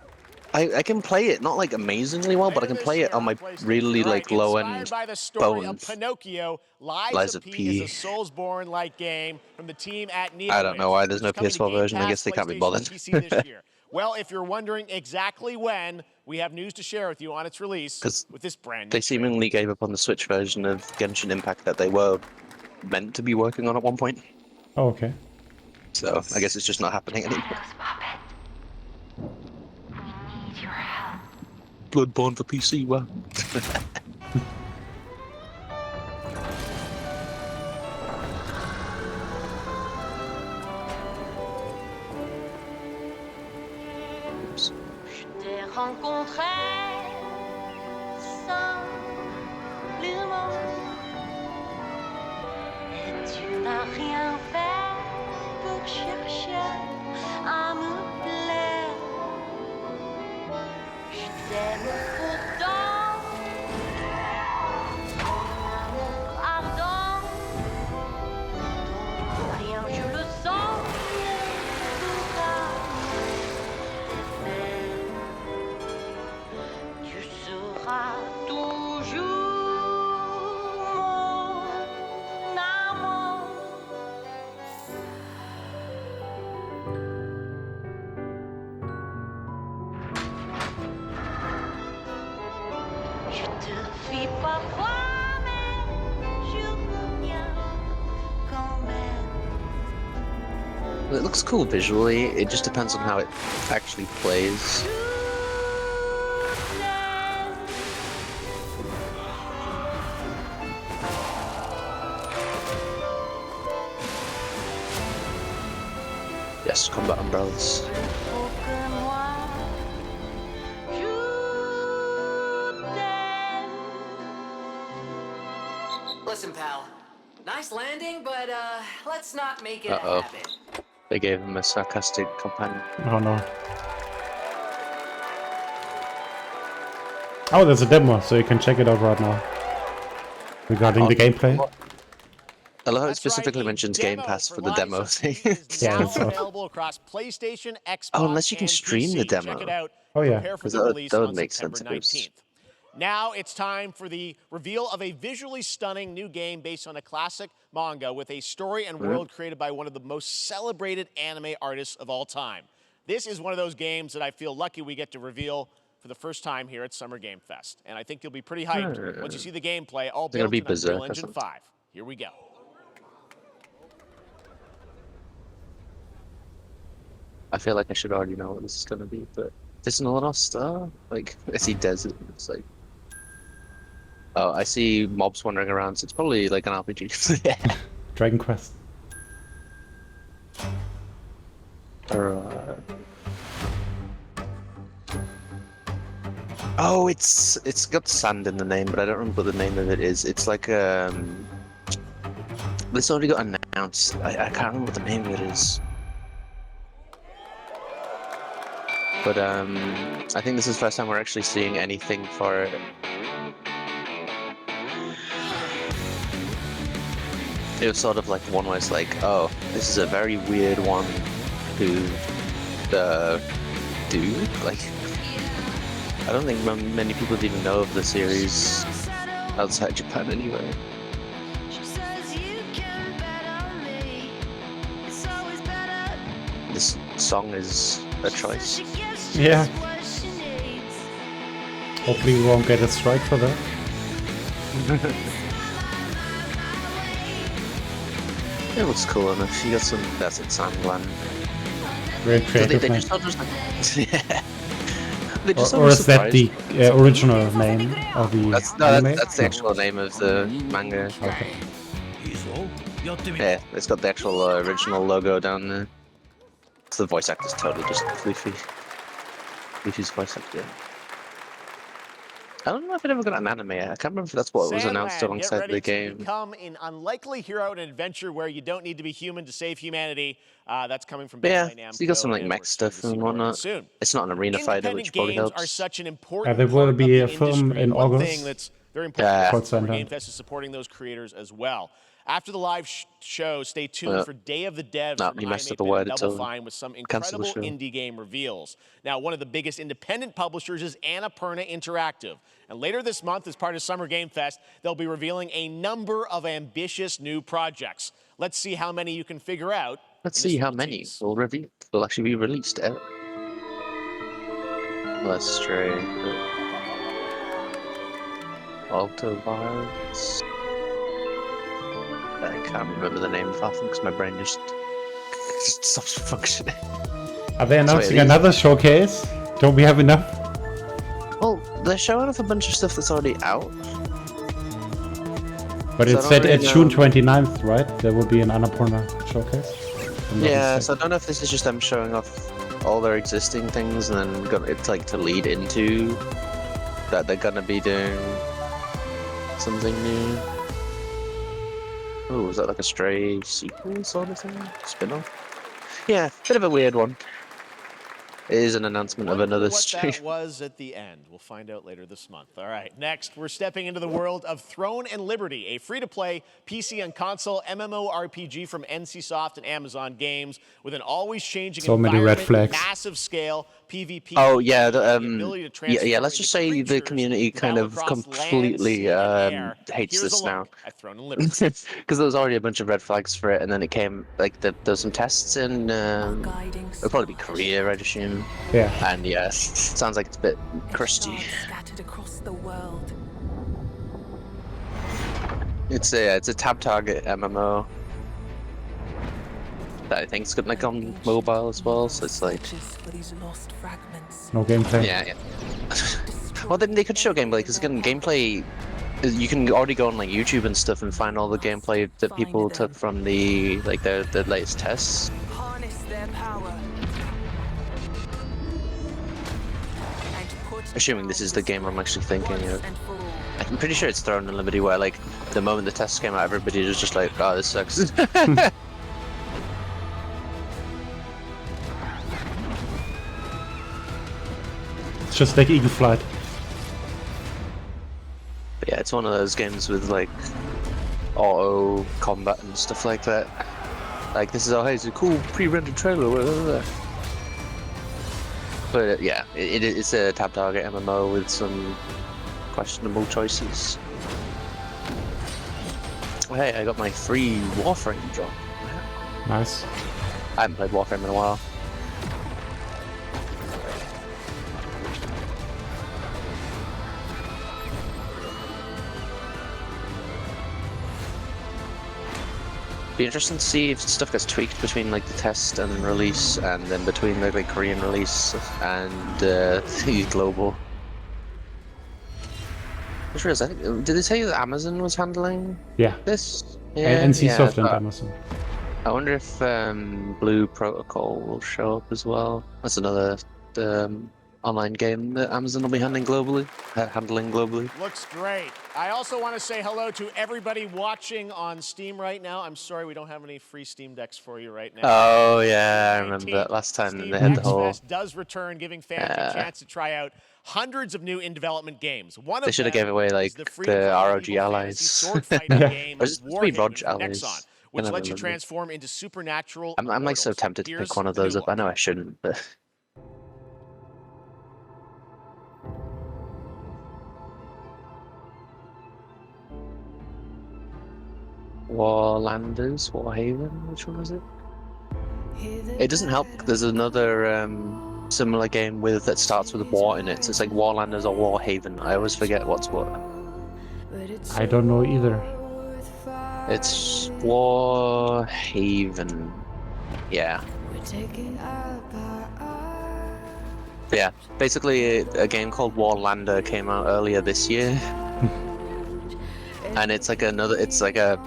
I can play it, not like amazingly well, but I can play it on my really like low-end phone. Pinocchio, Lies of P. is a Soulsborne-like game from the team at Needle. I don't know why there's no PS4 version. I guess they can't be bothered. Well, if you're wondering exactly when, we have news to share with you on its release with this brand new They seemingly gave up on the Switch version of Genshin Impact that they were meant to be working on at one point. Oh, okay. So I guess it's just not happening anymore. Bloodborne for PC, wow. It looks cool visually, it just depends on how it actually plays. Yes, combat umbrellas. Listen, pal. Nice landing, but let's not make it a habit. They gave him a sarcastic companion. Oh no. Oh, there's a demo, so you can check it out right now. Regarding the gameplay. I love how it specifically mentions Game Pass for the demo thing. Yeah, that's available across PlayStation, Xbox, unless you can and stream PC. the demo. Check it out. Oh yeah. Prepare for the release that would on make September sense. 19th. Now it's time for the reveal of a visually stunning new game based on a classic manga with a story and world created by one of the most celebrated anime artists of all time. This is one of those games that I feel lucky we get to reveal for the first time here at Summer Game Fest. And I think you'll be pretty hyped once you see the gameplay, all built in Unreal Engine 5. Here we go. I feel like I should already know what this is gonna be, but there's no one else. Like, I see desert. It's like, oh, I see mobs wandering around. So it's probably like an RPG. Dragon Quest. Oh, it's got sand in the name, but I don't remember what the name of it is. It's like this already got announced. I can't remember what the name of it is. But I think this is the first time we're actually seeing anything for it. It was sort of like one where it's like, oh, this is a very weird one to do. Like, I don't think many people even know of the series outside Japan anyway. This song is a choice. Yeah. Hopefully we won't get a strike for that. It looks cool enough. You got some desert sandland. Very creative. They name. just yeah. Or is that the original name of the anime? That's the actual name of the manga. Okay. Yeah, it's got the actual original logo down there. So the voice actor's totally just Luffy. Luffy's voice actor. Yeah. I don't know if it ever got an anime. I can't remember if that's what was announced alongside the game. Become an unlikely hero in an adventure where you don't need to be human to save humanity. That's coming from Yeah, Namco, so you got some like mech stuff and whatnot. It's not an arena fighter, which probably helps. Are such an important there will be a film industry. in One August. thing that's very important Yeah. for Game Fest is supporting those creators as well. After the live show, stay tuned for Day of the Dev from Double Fine with some incredible indie game reveals. Now, one of the biggest independent publishers is Annapurna Interactive. And later this month, as part of Summer Game Fest, they'll be revealing a number of ambitious new projects. Let's see how many you can figure out. Let's see how many will actually be released out. Let's try Ultraviolence. I can't remember the name of that because my brain just stops functioning. Are they announcing Sorry, another showcase? Don't we have enough? Well, they're showing off a bunch of stuff that's already out. But So it I said don't it's really June know. 29th, right? There will be an Annapurna showcase. I'm not Yeah, mistaken. so I don't know if this is just them showing off all their existing things and then it's like to lead into that they're gonna be doing something new. Oh, is that like a Stray sequel sort of thing? Spin-off? Yeah, bit of a weird one. It is an announcement of another What stream. that was at the end. We'll find out later this month. All right, next, we're stepping into the world of Throne and Liberty, a free-to-play PC and console MMORPG from NCSoft and Amazon Games with an always-changing So many red environment, flags. massive scale, PvP. Oh yeah, the ability to yeah. transform Let's just into say the creatures community kind bound of across land, completely sea, and air. hates Here's a this now. look at Throne and Liberty. Because there was already a bunch of red flags for it, and then it came like there's some tests in it'll probably be Korea, I'd assume. Yeah. And yeah, sounds like it's a bit crusty. Scattered across the world. It's a tab target MMO that I think is good like on mobile as well. So it's like No gameplay. yeah. Well, then they could show gameplay because again, gameplay. You can already go on like YouTube and stuff and find all the gameplay that people took from the latest tests. Harness their power. Assuming this is the game I'm actually thinking of. I'm pretty sure it's Throne and Liberty where like the moment the tests came out, everybody was just like, "Oh, this sucks." It's just like Eagle Flight. But yeah, it's one of those games with like auto combat and stuff like that. Like this is hey, it's a cool pre-rendered trailer. Whatever. But yeah, it's a tab target MMO with some questionable choices. Oh, hey, I got my free Warframe drop. Nice. I haven't played Warframe in a while. Be interesting to see if stuff gets tweaked between like the test and release, and then between the like, Korean release and the global. I just realized, did they say that Amazon was handling this? Yeah. NCSoft and Amazon. I wonder if Blue Protocol will show up as well. That's another online game that Amazon will be handling globally. Looks great. I also want to say hello to everybody watching on Steam right now. I'm sorry we don't have any free Steam Decks for you right now. Oh yeah, I remember that last time they had the whole. Fest does return, giving fans a chance to try out hundreds of new in-development games. One of They should have gave away like the ROG allies. sword fighting game, Or is it supposed to be ROG Warhaven from allies? Nexon, which lets you transform into supernatural. I'm like so tempted to pick one of those up. I know I shouldn't, but. Warhaven, which one was it? It doesn't help. There's another similar game with that starts with war in it. So it's like Warlanders or Warhaven. I always forget what's what. I don't know either. It's Warhaven. Yeah. Yeah. Basically, a game called Warlander came out earlier this year. And it's like another, it's like a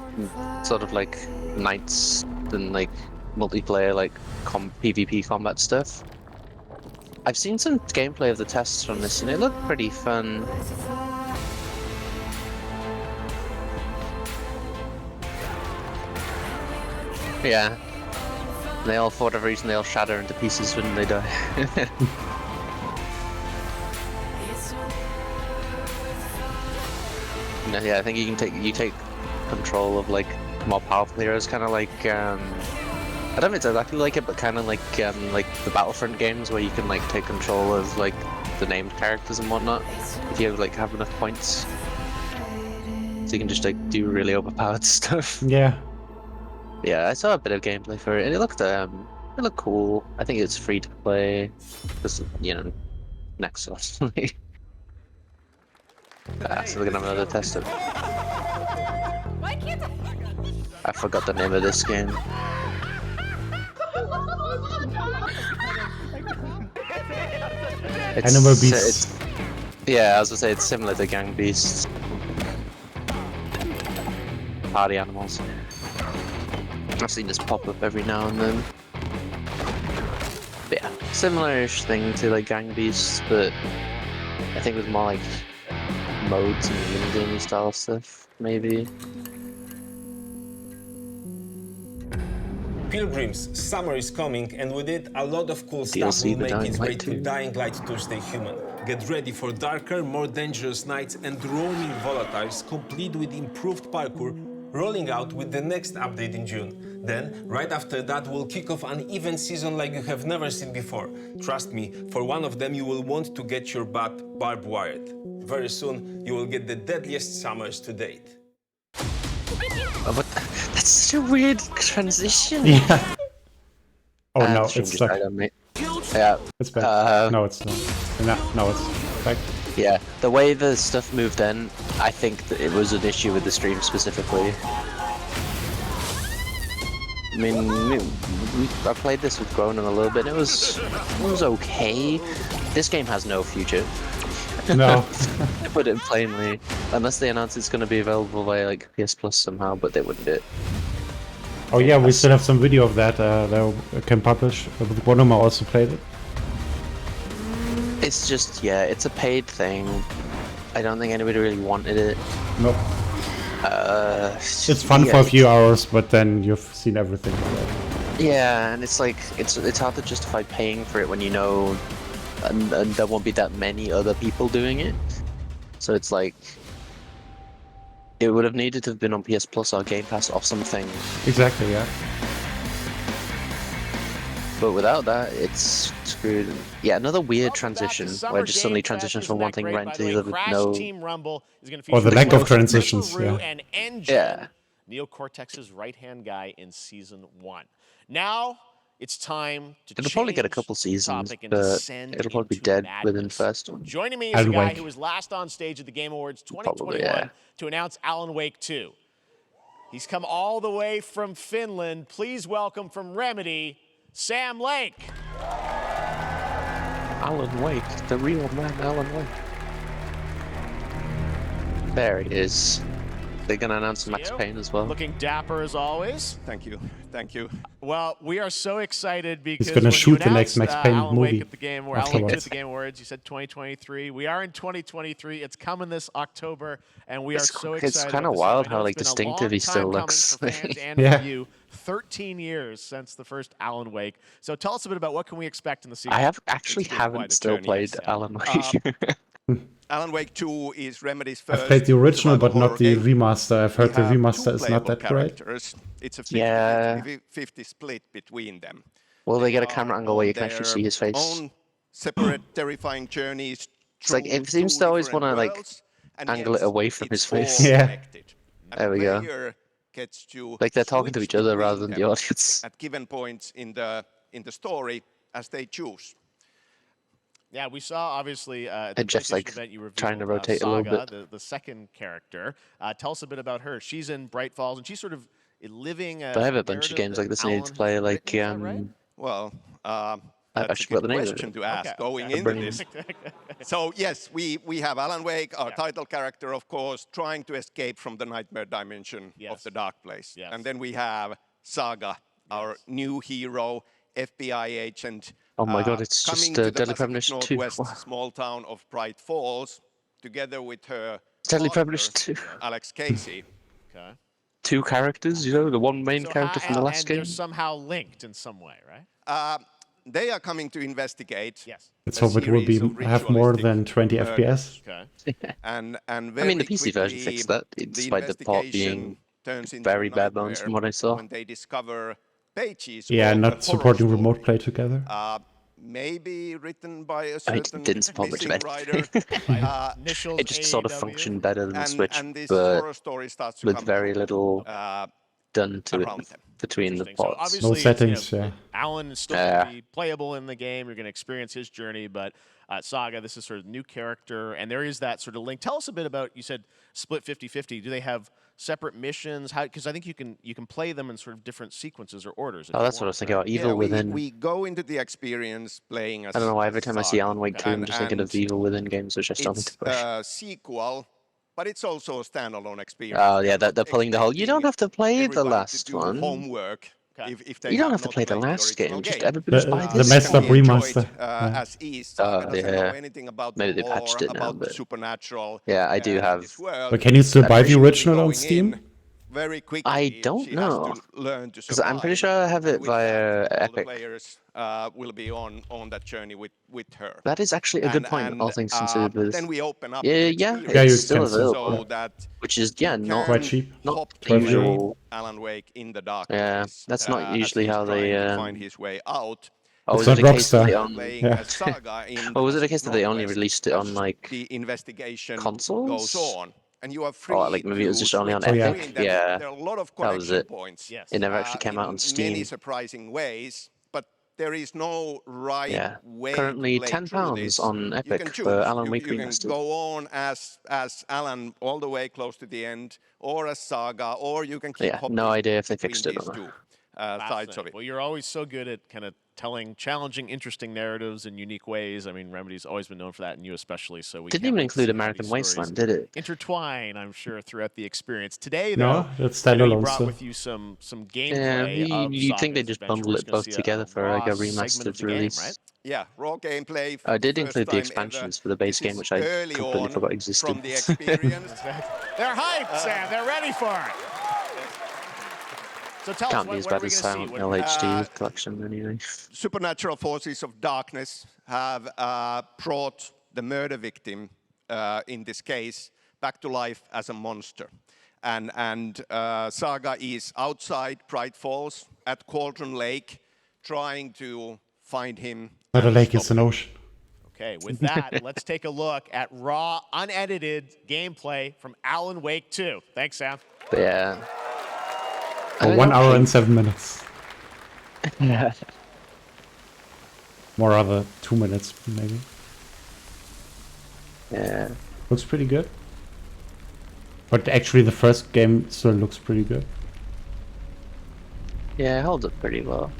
sort of like knights and like multiplayer like PvP combat stuff. I've seen some gameplay of the tests from this and it looked pretty fun. Yeah. And they all, for whatever reason, they all shatter into pieces when they die. Yeah, I think you can take control of like more powerful heroes, kind of like I don't know if it's exactly like it, but kind of like the Battlefront games where you can like take control of like the named characters and whatnot if you like have enough points, so you can just like do really overpowered stuff. Yeah. Yeah, I saw a bit of gameplay for it, and it looked cool. I think it's free to play, because you know, Nexus. So we're gonna have another test of it. Why can't I forgot the name of this game. Animal Beasts. Yeah, I was gonna say it's similar to Gang Beasts. Party animals. I've seen this pop up every now and then. But yeah, similar-ish thing to like Gang Beasts, but I think with more like modes and minigame style stuff, maybe. Pilgrims, summer is coming, and with it, a lot of cool stuff will make its way to Dying Light to Stay Human. Get ready for darker, more dangerous nights and roaming volatiles, complete with improved parkour, rolling out with the next update in June. Then, right after that, we'll kick off an event season like you have never seen before. Trust me, for one of them you will want to get your butt barbed wired. Very soon, you will get the deadliest summers to date. What? That's such a weird transition. Yeah. Oh no, it's stuck. Yeah. It's back. No, it's not. No, it's back. Yeah, the way the stuff moved in, I think that it was an issue with the stream specifically. I mean, I played this with Gronin a little bit, and it was okay. This game has no future. No. To put it plainly, unless they announce it's going to be available via like PS Plus somehow, but they wouldn't do it. Oh yeah, we still have some video of that that can publish. Gronin also played it. It's just, yeah, it's a paid thing. I don't think anybody really wanted it. Nope. It's fun for a few hours, but then you've seen everything already. Yeah, and it's like it's hard to justify paying for it when you know, and there won't be that many other people doing it. So it's like it would have needed to have been on PS Plus or Game Pass or something. Exactly, yeah. But without that, it's screwed. Yeah, another weird transition where it just suddenly transitions from one thing right into the other with no. Or the lack of transitions, yeah. And Engine, Neocortex's right-hand guy in Season 1. Now, it's time to It'll probably get a couple seasons, but it'll probably be dead within the first one. Joining me is a guy who was last on stage at the Game Awards 2021 to announce Alan Wake 2. He's come all the way from Finland. Please welcome from Remedy, Sam Lake. Alan Wake, the real man, Alan Wake. There he is. They're gonna announce Max Payne as well. Looking dapper as always. Thank you, thank you. Well, we are so excited because he's gonna shoot the next Max Payne Alan movie. Wake at the Game Awards, Alan Wake at the Game Awards. You said 2023. We are in 2023. It's coming this October, and we are so excited. It's kind of wild how like distinctive he still looks. Yeah. 13 years since the first Alan Wake. So tell us a bit about what can we expect in the sequel. I haven't still played Alan Wake. Alan Wake 2 is Remedy's first. I've played the original, but not the remaster. I've heard the remaster is not that great. It's a 50-50 split between them. Will they get a camera angle where you can actually see his face? Own separate, terrifying journeys. It's like it seems to always want to like angle it away from his face. Yeah. There we go. Like they're talking to each other rather than the audience. At given points in the story, as they choose. Yeah, we saw obviously the just like event you revealed, trying to rotate Saga, a little bit. The second character. Tell us a bit about her. She's in Bright Falls, and she's sort of living. I have a bunch of games like this I need to play. Like well, I that's should a good the name question to ask going into this. So yes, we have Alan Wake, our title character, of course, trying to escape from the nightmare dimension of the dark place, and then we have Saga, our new hero, FBI agent. Oh my God! It's just Deadly Premonition 2. Wow. Small town of Bright Falls, together with her Deadly Premonition 2. Alex Casey. Okay. Two characters, you know, the one main character from the last game. They're somehow linked in some way, right? They are coming to investigate. Yes. Let's hope it will have more than 20 FPS. Okay. and I mean, the PC version fixed that, despite the port being very bare bones from what I saw. When they discover pages. Yeah, not supporting remote play together. Maybe written by a certain didn't support much of it. It just sort of functioned better than the Switch, but with very little done to it between the ports. No settings, you know, Alan is still going to be playable in the game. You're going to experience his journey, but Saga, this is sort of new character, and there is that sort of link. Tell us a bit about, you said split 50-50. Do they have separate missions? How? Because I think you can play them in sort of different sequences or orders. Oh, that's what I was thinking about. Evil Within. We go into the experience playing as I don't know why every time I see Alan Wake 2, I'm just thinking of the Evil Within games, which I still need to push. It's a sequel, but it's also a standalone experience. Oh, yeah, they're pulling the whole. You don't have to play the last one. Homework. If they you don't have to play the last game. Just everybody just buy the this. messed up remaster. As is. Doesn't know anything about Maybe the they lore, patched it now, about but supernatural. yeah, I do have. But can you still buy the original on Steam? Very quickly, I don't know, because I'm pretty sure I have it via Epic. Players will be on that journey with her. That is actually a good point, all things considered. Then we open up. Yeah, you it's still can available, so that which is not quite cheap. Not the usual. Alan Wake in the dark. Yeah, that's not usually how they find his way out. Oh, was It's it not a case that they Rockstar. oh, was it a case that they only released it on like the investigation consoles? goes on, and you are free. Oh, like maybe it was just only on to Epic. Yeah, there are a lot of that was connection it. points. Yes. It never actually came out on in Steam. many surprising ways, but there is no right way. Currently to play £10 this. on You Epic can choose. for Alan Wake You can Remastered. go on as Alan all the way close to the end, or as Saga, or you can keep hopping no idea if they between fixed it these or not. two sides of it. Well, you're always so good at kind of telling challenging, interesting narratives in unique ways. I mean, Remedy's always been known for that, and you especially. So we Didn't can't even wait to include see how American these Wasteland, stories did it? intertwine, I'm sure, throughout the experience. Today, No, though, that's I know you standalone brought stuff. with you some gameplay. Yeah, you'd think they Saga's just Adventure. bundle We're it just gonna both see together for like a raw segment of remastered the game, release. right? Yeah, raw gameplay. I did first include the time expansions ever. for the base This game, is which I early completely on forgot existed. From the experience. They're hyped, Sam. They're ready for it. So tell Can't us, be as what are bad we as going to see? Silent What- Hill HD collection anyway. Supernatural forces of darkness have brought the murder victim, in this case, back to life as a monster. And Saga is outside Bright Falls at Cauldron Lake, trying to find him. Not a lake, it's an ocean. Okay, with that, let's take a look at raw, unedited gameplay from Alan Wake 2. Thanks, Sam. But yeah. For 1 hour and 7 minutes. Yeah. More other 2 minutes, maybe. Yeah. Looks pretty good. But actually, the first game still looks pretty good. Yeah, it holds up pretty well.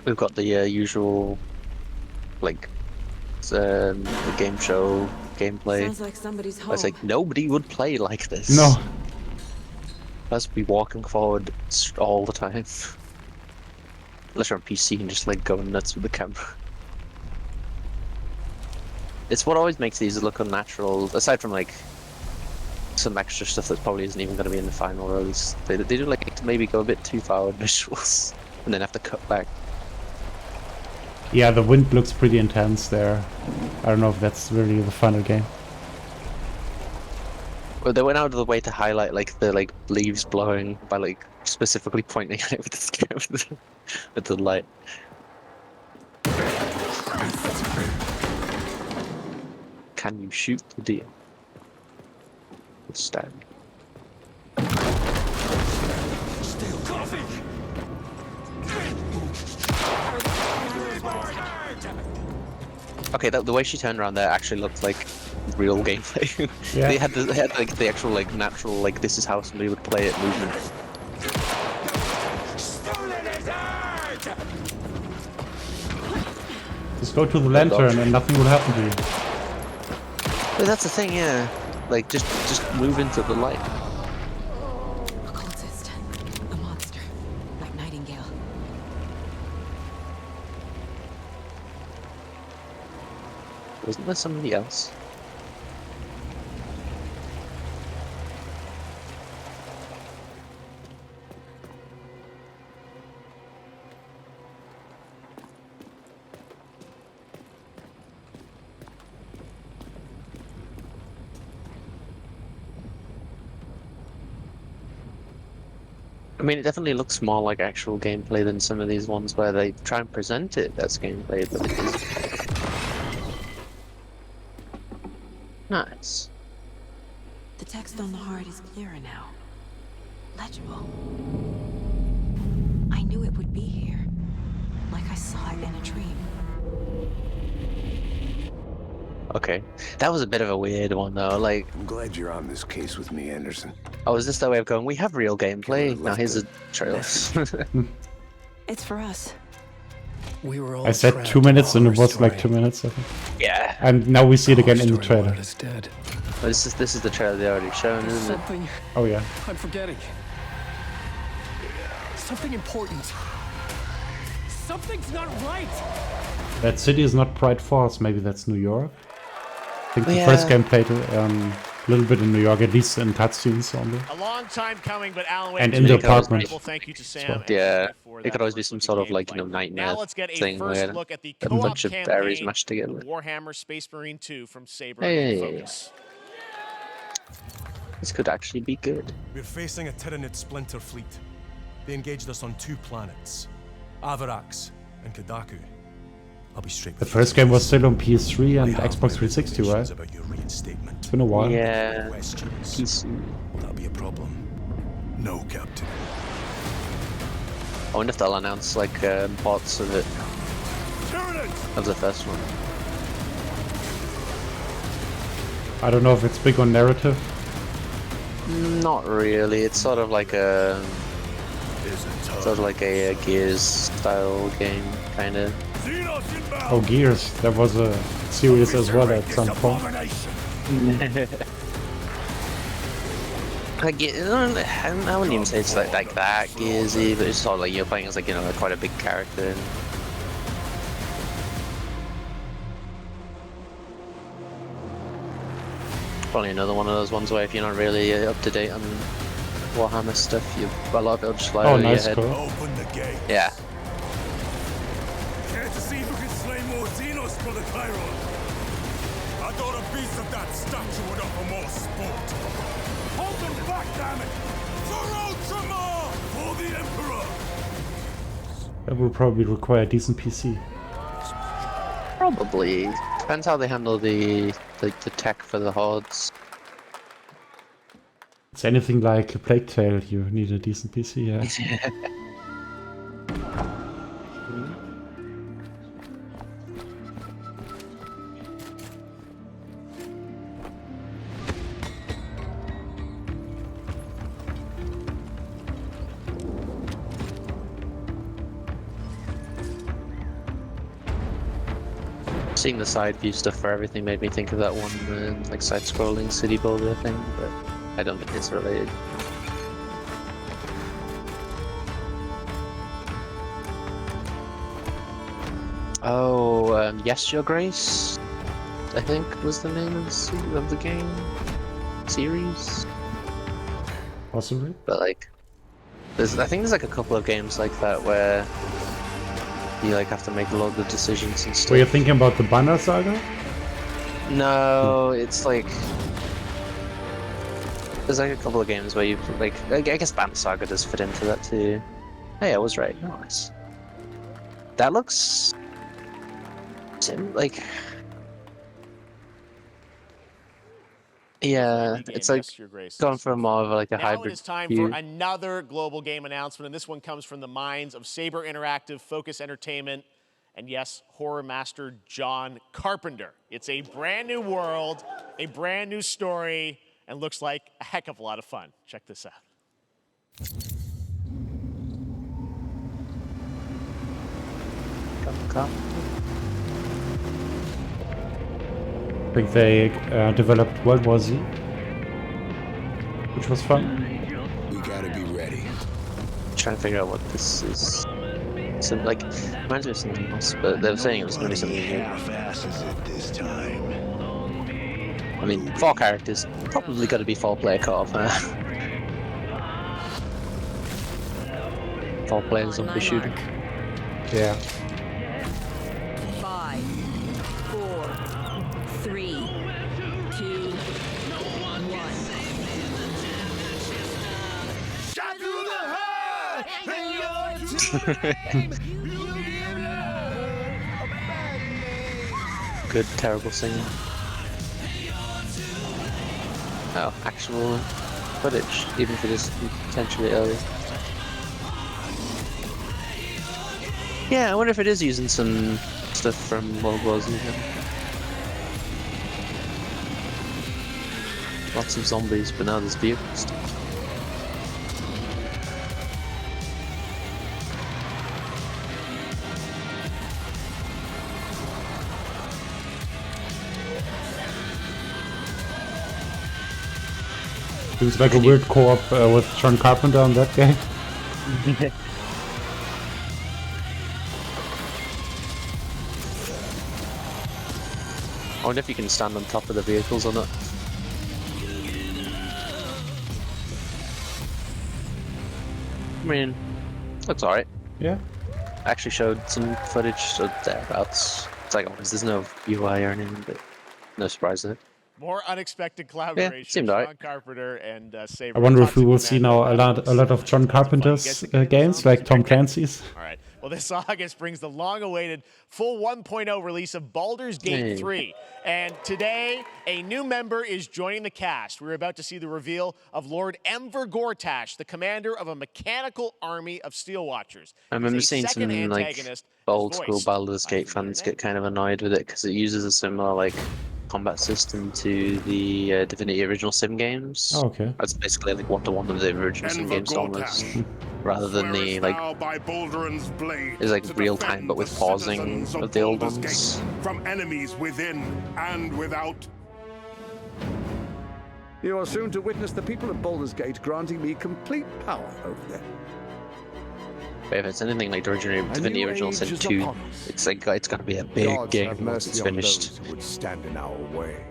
We've got the usual, like, the game show gameplay. Sounds like somebody's home. It's like nobody would play like this. No. Let's be walking forward all the time. Unless you're on PC and just like going nuts with the camera. It's what always makes these look unnatural, aside from like some extra stuff that probably isn't even going to be in the final release. They do like maybe go a bit too far with visuals and then have to cut back. Yeah, the wind looks pretty intense there. I don't know if that's really the final game. Well, they went out of the way to highlight like the leaves blowing by like specifically pointing at it with with the light. Can you shoot the deer? Stand. Okay, the way she turned around there actually looked like real gameplay. Yeah. they had like the actual like natural like this is how somebody would play it movement. Just go to the lantern and nothing will happen to you. But that's the thing, yeah. Like just move into the light. A cultist. A monster. Like Nightingale. Wasn't there somebody else? I mean, it definitely looks more like actual gameplay than some of these ones where they try and present it as gameplay, but it isn't. Nice. The text on the heart is clearer now. Legible. I knew it would be here. Like I saw it in a dream. Okay, that was a bit of a weird one though. Like, I'm glad you're on this case with me, Anderson. oh, is this their way of going? We have real gameplay. Now here's a trailer. It's for us. We were all I said 2 minutes and it was like 2 minutes, I think. Yeah. And now we see it again in the trailer. Well, this is the trailer they already shown, isn't it? Something Oh yeah. I'm forgetting. Something important. Something's not right. That city is not Bright Falls. Maybe that's New York. I think the Yeah. first game played a little bit in New York, at least in cutscenes only. A long time coming, but Alan Wake And in the apartment. Thank you to Sam. Well, Yeah, it could always be some sort of like, you know, nightmare Now let's get a thing first where look at the a co-op bunch of campaign areas mashed together. of Warhammer Space Marine 2 from Saber Hey. Focus. This could actually be good. We're facing a Tyranid splinter fleet. They engaged us on 2 planets, Avarax and Kadaku. I'll be straight The with first game was still on PS3 and Xbox 360, right? about your reinstatement. It's been a while. Yeah, Questions. PC. Will that be a problem? No, Captain. I wonder if they'll announce like parts of it, of the first one. I don't know if it's big on narrative. Not really. It's sort of like a Gears style game, kind of. Oh, Gears. There was a series as well at some point. I wouldn't even say it's like that Gearsy, but it's sort of like you're playing as like, you know, quite a big character. Probably another one of those ones where if you're not really up to date on Warhammer stuff, a lot of it'll just fly over your head. Cool. Open the gate. Yeah. Care to see who can slay more Xenos for the Chiron? I thought a piece of that statue would offer more sport. Hold them back, damn it! For Ultramar! For the Emperor! That will probably require a decent PC. Probably. Depends how they handle the tech for the hordes. It's anything like a Plague Tale, you need a decent PC, yeah. Seeing the side view stuff for everything made me think of that one like side-scrolling city builder thing, but I don't think it's related. Oh, Yes, Your Grace, I think was the name of the game series. Possibly. But like, I think there's like a couple of games like that where you like have to make a lot of decisions and stuff. Were you thinking about the Banner Saga? No, it's like there's like a couple of games where you like. I guess Banner Saga does fit into that too. Hey, I was right. Nice. That looks like. Yeah, it's like going for more of like a hybrid. Now it is time view. for another global game announcement, and this one comes from the minds of Saber Interactive, Focus Entertainment, and yes, horror master John Carpenter. It's a brand new world, a brand new story, and looks like a heck of a lot of fun. Check this out. I think they developed World War Z, which was fun. We gotta be ready. I'm trying to figure out what this is. So, like, reminds me of something else, but they were saying it was going to be something new. Half-asses it this time. I mean, 4 characters, probably got to be 4-player co-op, huh? 4-player zombie shooting. Yeah. 5, 4, 3, 2, 1. Good, terrible singing. Oh, actual footage, even if it is potentially early. Yeah, I wonder if it is using some stuff from World War Z. Lots of zombies, but now there's vehicles. It was like a weird co-op with John Carpenter on that game. I wonder if you can stand on top of the vehicles or not. I mean, looks alright. Yeah. Actually showed some footage of thereabouts. It's like always, there's no UI or anything, but no surprise there. More unexpected collaboration. Seemed John alright. Carpenter and Saber. I wonder if we will see now a lot of John Carpenter's games, like Tom Clancy's. All right. Well, this August brings the long-awaited full 1.0 release of Baldur's Gate 3. And today, a new member is joining the cast. We're about to see the reveal of Lord Enver Gortash, the commander of a mechanical army of Steel Watchers. I remember seeing some like old school Baldur's Gate fans get kind of annoyed with it because it uses a similar like combat system to the Divinity Original Sim games. Oh, okay. That's basically like one-to-one of the original Sim games almost, rather than the like it's like real time but with pausing of the old ones. From enemies within and without. You are soon to witness the people of Baldur's Gate granting me complete power over them. But if it's anything like the Divinity Original Sin 2, it's like it's gonna be a big game once it's finished. Who would stand in our way.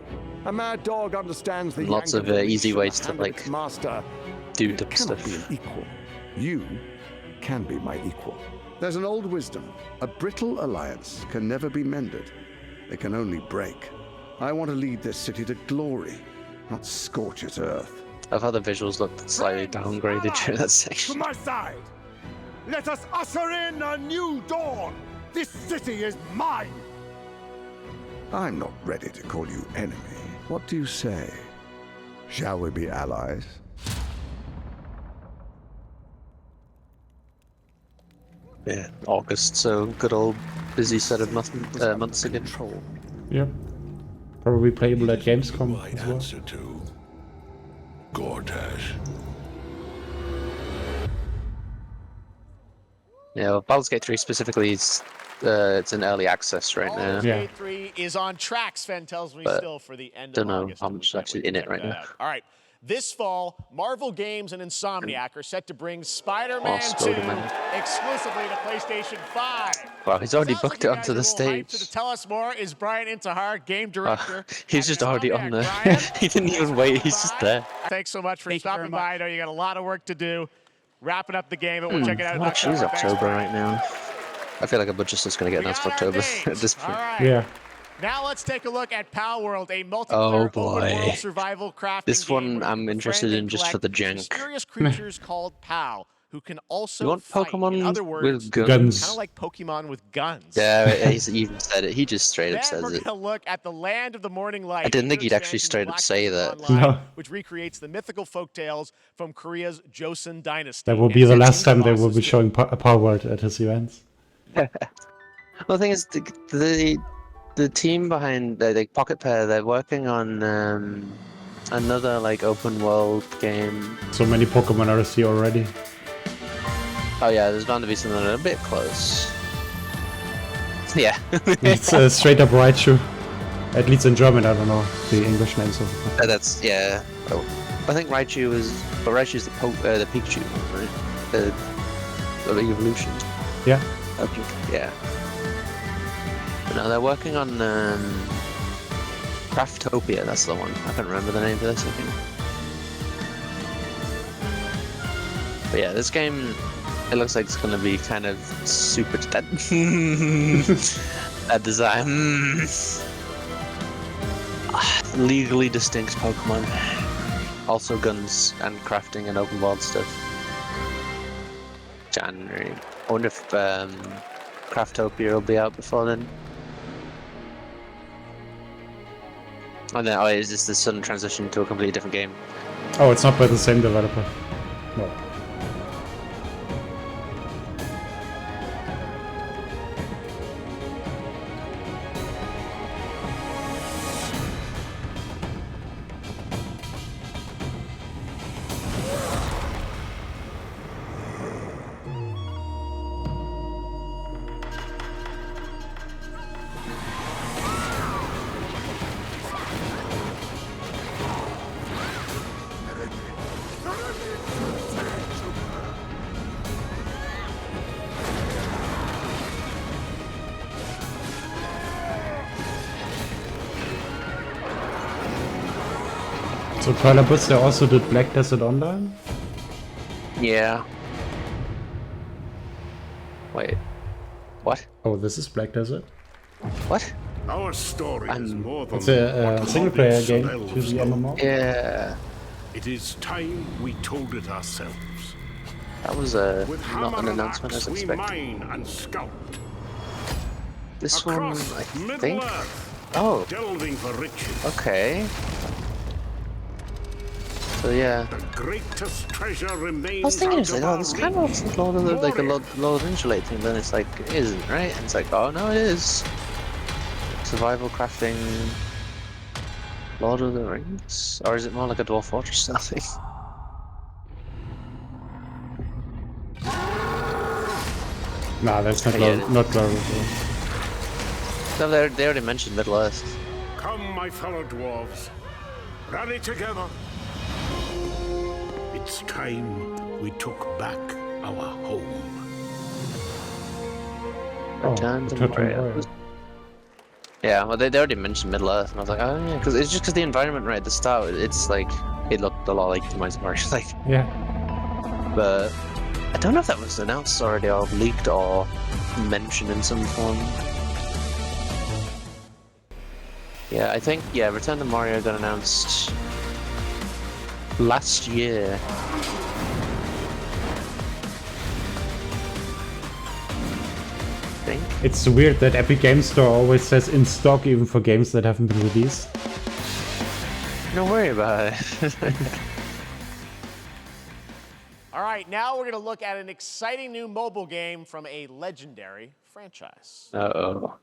A mad dog understands the Lots of easy ways to like master. do dumb stuff. Be an equal. You can be my equal. There's an old wisdom. A brittle alliance can never be mended. It can only break. I want to lead this city to glory, not scorch its earth. I've had the visuals look slightly downgraded during that section. To my side! Let us usher in a new dawn! This city is mine! I'm not ready to call you enemy. What do you say? Shall we be allies? Yeah, August, so good old busy set of months ago. Yep. Probably playable at Gamescom as well. Answer to Gortash. Yeah, well, Baldur's Gate 3 specifically is it's in early access right now. Baldur's Gate 3 is on track, Sven tells me, still for the end of August. Don't know how much is actually in it right now. All right. This fall, Marvel Games and Insomniac are set to bring Spider-Man 2 exclusively to PlayStation 5. Wow, he's already booked it onto the stage. To tell us more is Brian Intihar, game director. He's just already on there. He didn't even wait, he's just there. Thanks so much for stopping by. I know you got a lot of work to do. Wrapping up the game, but we'll check it out in October. It's October right now. I feel like a budget's just going to get announced for October at this point. Right. Yeah. Now let's take a look at Pal World, a multiplayer open-world survival crafting This one I'm interested in just for the jank. Mysterious creatures called Pal, who can also you want Pokemon in other words, with guns? Kind of like Pokemon with guns. Yeah, he's even said it. He just straight up says we're it. gonna look at the Land of the Morning Light. I didn't think he'd actually straight up say that. Online, No. Which recreates the mythical folktales from Korea's Joseon dynasty. That will be the last time they will be showing Power World at his events. Well, the thing is, the team behind the Pocket Pair, they're working on another like open world game. So many Pokemon RC already. Oh yeah, there's bound to be something a bit close. Yeah. It's straight up Raichu. At least in German, I don't know the English names of it. That's, yeah. Oh, I think Raichu is, but Raichu's the Pikachu one, right? The evolution. Yeah. I think, yeah. But no, they're working on Craftopia, that's the one. I can't remember the name of this, I think. But yeah, this game, it looks like it's going to be kind of super... that design. Legally distinct Pokemon. Also guns and crafting and open world stuff. January. I wonder if Craftopia will be out before then. And then, is this the sudden transition to a completely different game? Oh, it's not by the same developer. No. So Perlabus, they also did Black Desert Online? Yeah. Wait. What? Oh, this is Black Desert? What? Our story is more than It's a single-player game to the MMO? Yeah. It is time we told it ourselves. That was With not an hammer and announcement as axe we expected. mine and scout. This one, Across I Middle think. Earth, Oh. delving for riches. Okay. So yeah. The greatest treasure remains. I was thinking, it's like, oh, this out kind of our of looks like Lord of the, like a Lord of the Rings related thing. Then it's like, it isn't, right? And it's like, oh no, it is. Survival crafting. Lord of the Rings, or is it more like a Dwarf Fortress or something? Nah, that's not not Lord. No, they already mentioned Middle Earth. Come, my fellow dwarves. Rally together. It's time we took back our home. Return to Moria. Yeah, well, they already mentioned Middle Earth, and I was like, oh yeah, because it's just because the environment right at the start, it's like, it looked a lot like Demise of Moria, like. Yeah. But I don't know if that was announced already, or leaked, or mentioned in some form. Yeah, I think, yeah, Return to Moria got announced last year. It's weird that Epic Games Store always says in stock even for games that haven't been released. Don't worry about it. All right, now we're going to look at an exciting new mobile game from a legendary franchise. Uh-oh.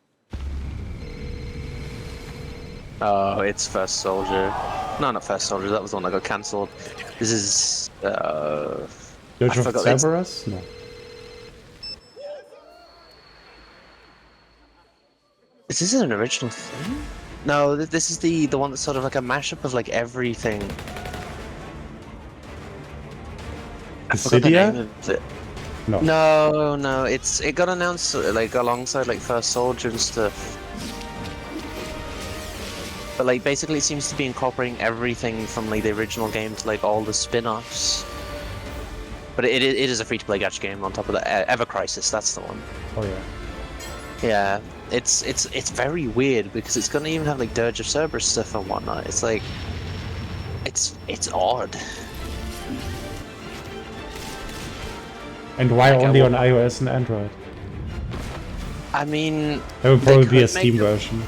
Oh, it's First Soldier. No, not First Soldier, that was the one that got cancelled. This is, Dirge of Cerberus? No. Is this an original thing? No, this is the one that's sort of like a mashup of like everything. Dissidia? No. No, it got announced like alongside like First Soldier and stuff. But like basically it seems to be incorporating everything from like the original game to like all the spin-offs. But it is a free-to-play gacha game on top of that. Ever Crisis, that's the one. Oh yeah. Yeah, it's very weird because it's gonna even have like Dirge of Cerberus stuff and whatnot. It's like, it's odd. And why only on iOS and Android? I mean, there will probably be a Steam version.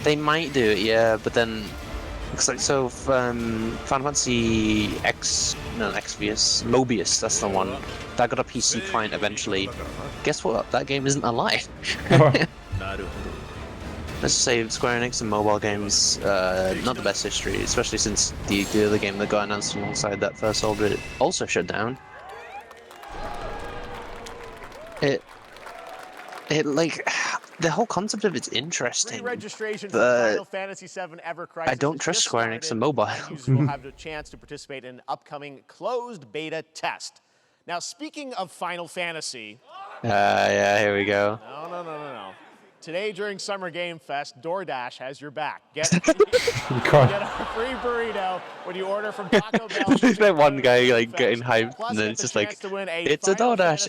They might do it, yeah, but then looks like so. Final Fantasy Xvius, Mobius, that's the one. That got a PC client eventually. Guess what? That game isn't alive. Let's just say Square Enix and mobile games, not the best history, especially since the other game that got announced alongside that First Soldier also shut down. It like, the whole concept of it's interesting, Registration for but Final Fantasy VII Ever Crisis I don't trust Square Enix and mobile. Users will have the chance to participate in an upcoming closed beta test. Now, speaking of Final Fantasy... yeah, here we go. No. Today, during Summer Game Fest, DoorDash has your back. Get a free burrito when you order from Taco Bell. There's that one guy like getting hyped, and then it's just like, it's a DoorDash.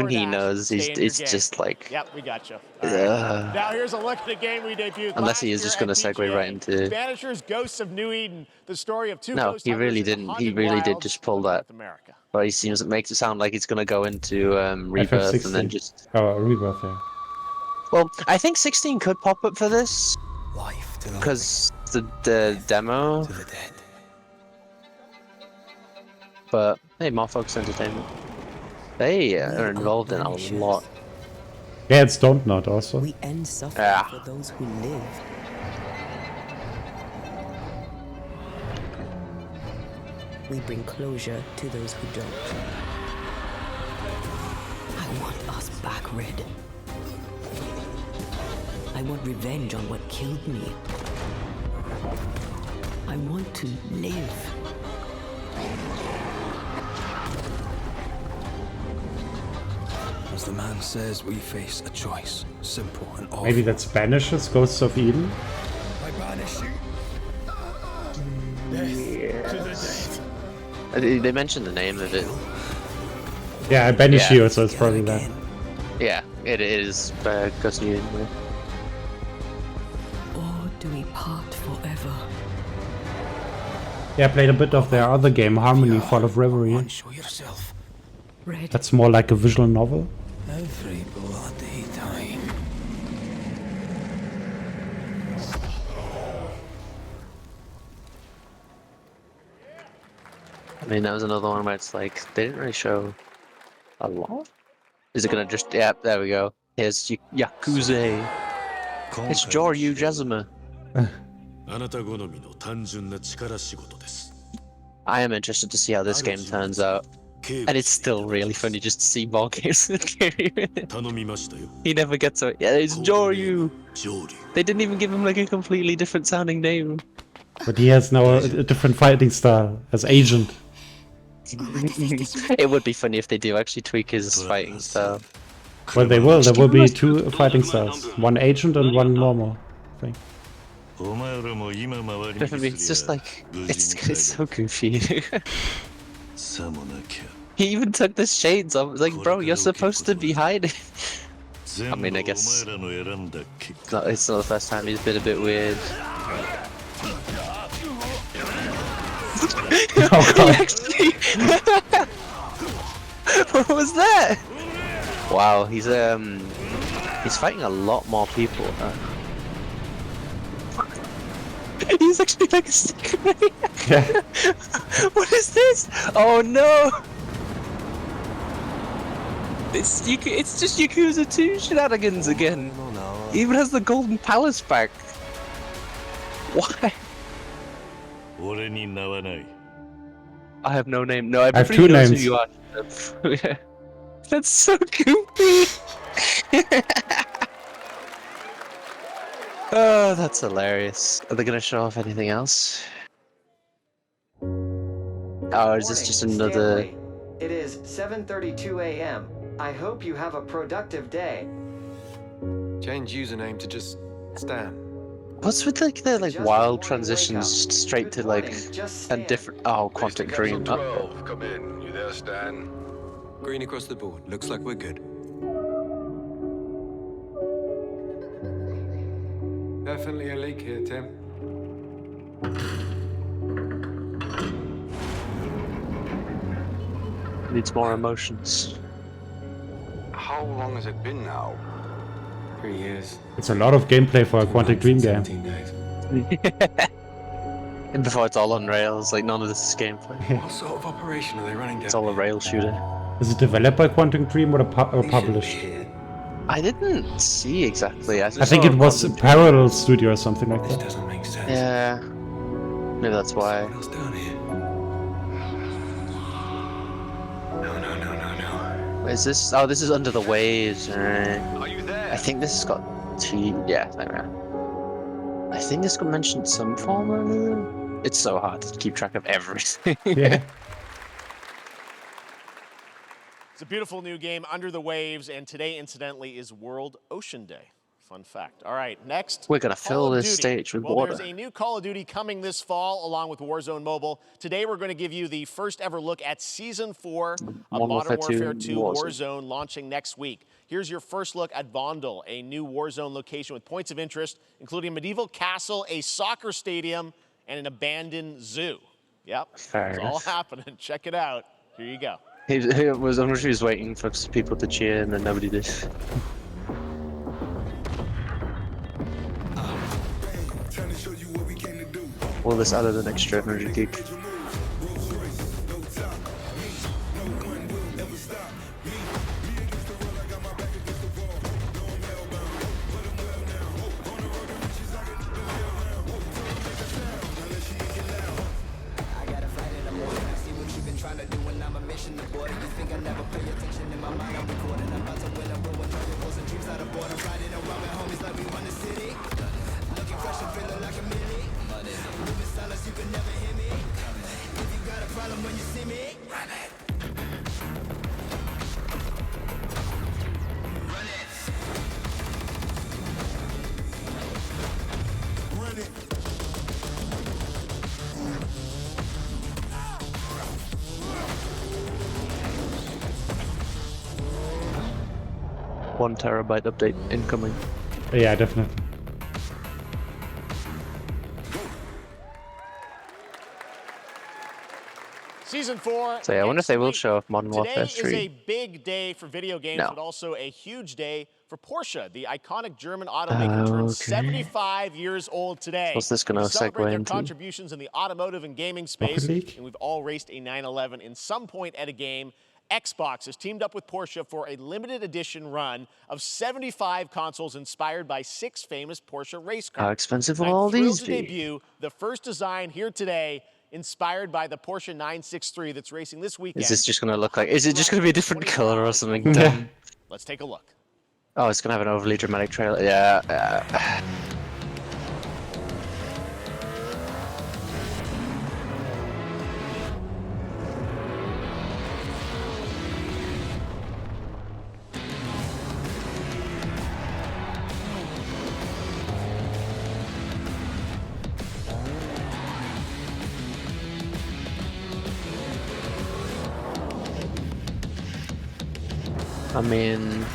He knows. It's just like. Yep, we got you. Right. Now here's a look at the game we debuted. Unless he is just going to segue right into. Vanishers, Ghosts of New Eden, the story of two. No, he really didn't. He really did just pull that. But it makes it sound like it's going to go into Rebirth FF16. and then just. Oh, Rebirth, yeah. Well, I think 16 could pop up for this, because the demo. But hey, more Focus Entertainment. They are involved in a lot. Yeah, it's Don't Not also. We end suffering for those who live. We bring closure to those who don't. I want us back, Red. I want revenge on what killed me. I want to live. As the man says, we face a choice, simple and awful. Maybe that's Banishers, Ghosts of Eden? I banish you. They mentioned the name of it. Yeah, I banish you, so it's probably that. Yeah, it is Ghost of Yuma. Or do we part forever? Yeah, I played a bit of their other game, Harmony, Fall of Reverie. That's more like a visual novel. Every bloody time. I mean, that was another one where it's like, they didn't really show a lot? Is it gonna just, yeah, there we go. Here's Yakuza. It's Joryu Jazuma. I am interested to see how this game turns out. And it's still really funny just to see more games with Kiryu in it. He never gets it. Yeah, it's Joryu. They didn't even give him like a completely different sounding name. But he has now a different fighting style as Agent. It would be funny if they do actually tweak his fighting style. Well, they will. There will be two fighting styles. One Agent and one normal, I think. It's just like, it's so goofy. He even took the shades off. Like, bro, you're supposed to be hiding. I mean, I guess it's not the first time he's been a bit weird. Oh god. What was that? Wow, he's fighting a lot more people. He's actually like a secret. Yeah. What is this? Oh no! It's just Yakuza 2 shenanigans again. He even has the Golden Palace back. Why? I have no name. No, I have two names. Who you are. Yeah. That's so goofy. Oh, that's hilarious. Are they gonna show off anything else? Oh, is this just another? It is 7:32 a.m. I hope you have a productive day. Change username to just Stan. What's with like the wild transitions straight to like a different? Oh, Quantum Dream. Come in. You there, Stan? Green across the board. Looks like we're good. Definitely a leak here, Tim. Needs more emotions. How long has it been now? 3 years. It's a lot of gameplay for a Quantic Dream game. And before it's all on rails, like none of this is gameplay. What sort of operation are they running down? It's all a rail shooter. Is it developed by Quantic Dream or published? I didn't see exactly. I think it was a parallel studio or something like that. Doesn't make sense. Yeah. Maybe that's why. What's down here? No. Is this? Oh, this is Under the Waves. Right. Are you there? I think this has got two. Yeah, there. I think this got mentioned some form or another. It's so hard to keep track of everything. Yeah. It's a beautiful new game, Under the Waves, and today, incidentally, is World Ocean Day. Fun fact. All right, next. We're gonna fill this stage with water. There's a new Call of Duty coming this fall, along with Warzone Mobile. Today, we're going to give you the first ever look at Season 4 of Modern Warfare 2 Warzone, launching next week. Here's your first look at Vondel, a new Warzone location with points of interest, including a medieval castle, a soccer stadium, and an abandoned zoo. Yep, it's all happening. Check it out. Here you go. He was waiting for people to cheer, and then nobody did. Well, this added an extra 100 gig. 1 terabyte update incoming. Yeah, definitely. Season 4. So yeah, I wonder if they will show off Modern Warfare 3. Today is a big day for video games, No. but also a huge day for Porsche. The iconic German automaker turns 75 years old today. What's this going We to celebrate segue their into? contributions in the automotive and gaming space, and we've all raced a 911 in some point at a game. Xbox has teamed up with Porsche for a limited edition run of 75 consoles inspired by 6 famous Porsche race cars. How expensive will And I'm all thrilled these to be? debut the first design here today, inspired by the Porsche 963 that's racing this weekend. Is this just going to look like... Is it just going to be a different color or something? Yeah. Let's take a look. Oh, it's going to have an overly dramatic trailer. Yeah. I mean,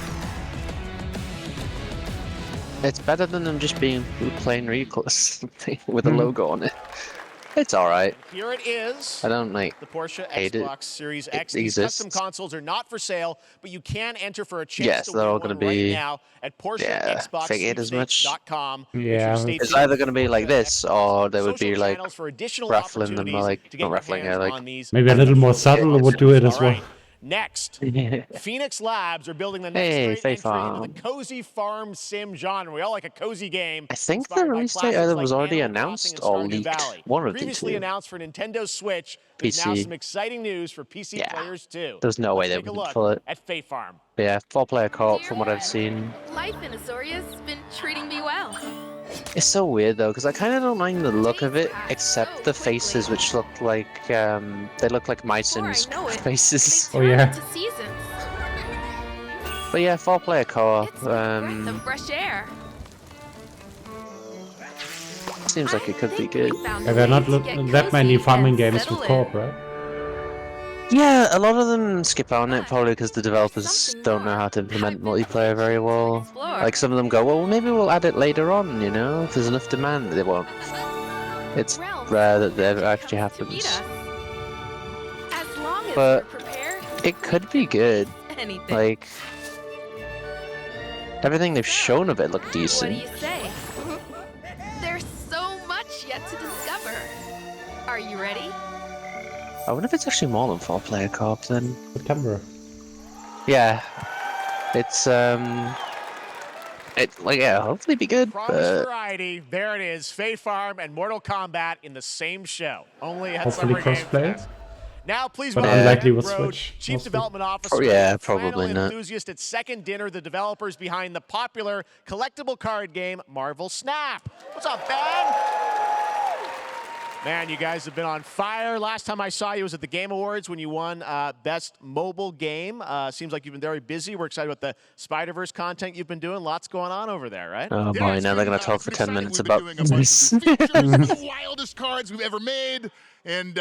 it's better than them just being plain recall with a logo on it. It's alright. Here it is. I don't like the Porsche hate Xbox it. Series It X. These exists. custom consoles are not for sale, but you can enter for a chance Yes, to they're all win going one to be. right now at Yeah, figured as much. PorscheXboxSweepstakes.com. Yeah, It's either going to be like this, or they would be like channels for additional raffling them, or like to get not your raffling, hands like on these. maybe a little more subtle would do it as All well. right. Next, Phoenix Labs are building the next great entry into the cozy farm sim genre. We all like a cozy game. I think the release date either was already announced or leaked. One of the Previously two. announced for Nintendo Switch. There's now PC. some exciting news for PC players too. There's no way they Take a would look pull it. at Fae Farm. But yeah, 4-player co-op from what I've seen. Life in Azoria's been treating me well. It's so weird though, because I kind of don't mind the look of it, except the faces, which look like they look like Myson's faces. Oh yeah. But yeah, 4-player co-op. The fresh air. Seems like it could be good. Yeah, there are not that many farming games with co-op, right? Yeah, a lot of them skip on it probably because the developers don't know how to implement multiplayer very well. Like some of them go, well, maybe we'll add it later on, you know, if there's enough demand. They won't. It's rare that that actually happens. But it could be good. Like everything they've shown of it looked decent. What do you say? There's so much yet to discover. Are you ready? I wonder if it's actually more than 4-player co-op then. September. Yeah. It's hopefully be good. Promised variety. There it is. Fae Farm and Mortal Kombat in the same show. Only at Hopefully Summer Game crossplay. Fest. Now, please But welcome unlikely Ed with Broad, Switch, Chief mostly. Development Officer, Oh, yeah, and final probably not. enthusiast at Second Dinner, the developers behind the popular collectible card game Marvel Snap. What's up, Ben? Man, you guys have been on fire. Last time I saw you was at the Game Awards when you won Best Mobile Game. Seems like you've been very busy. We're excited about the Spider-Verse content you've been doing. Lots going on over there, right? Oh boy, now they're going to talk for 10 minutes about this. The wildest cards we've ever made, and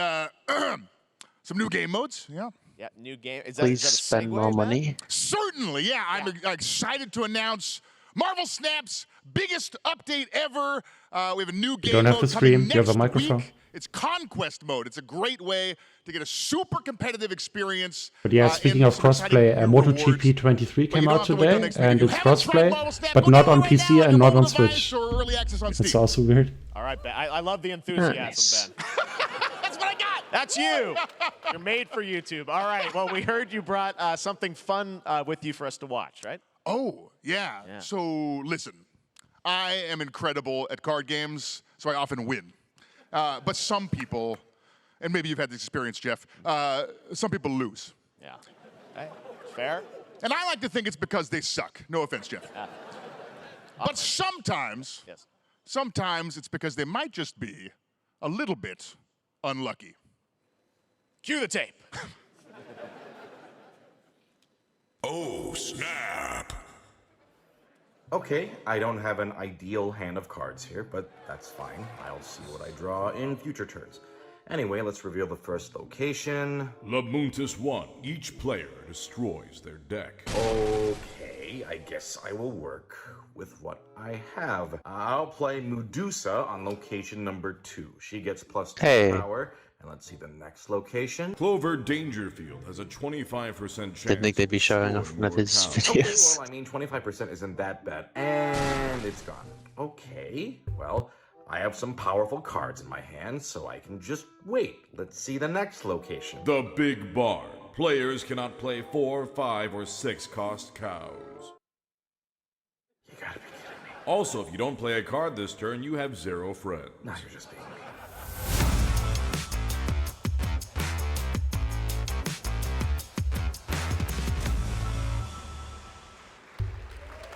some new game modes. Yeah. Yeah, new game. Please spend more money. Certainly, yeah. I'm excited to announce Marvel Snap's biggest update ever. We have a new game don't have mode to scream. coming You have a next microphone. week. It's Conquest mode. It's a great way to get a super competitive experience. But yeah, speaking of crossplay, MotoGP 23 came out today, and it's crossplay, but not on PC and not on Switch. It's also weird. All right, Ben. I love the enthusiasm, Ben. That's what I got. That's you. You're made for YouTube. All right. Well, we heard you brought something fun with you for us to watch, right? Oh, yeah. So, listen. I am incredible at card games, so I often win. But some people, and maybe you've had this experience, Jeff, some people lose. Yeah. Okay. Fair. And I like to think it's because they suck. No offense, Jeff. But sometimes, sometimes it's because they might just be a little bit unlucky. Cue the tape. Oh, snap. Okay, I don't have an ideal hand of cards here, but that's fine. I'll see what I draw in future turns. Anyway, let's reveal the first location. Lamuntis 1. Each player destroys their deck. Okay. Okay, I guess I will work with what I have. I'll play Medusa on location number 2. She gets +2 power. And let's see the next location. Clover Dangerfield has a 25% chance. Didn't think they'd be showing off one of his videos. Okay, well, I mean, 25% isn't that bad. And it's gone. Okay, well, I have some powerful cards in my hand, so I can just wait. Let's see the next location. The Big Barn. Players cannot play 4, 5, or 6 cost cows. You gotta be kidding me. Also, if you don't play a card this turn, you have 0 friends. Now you're just being mean.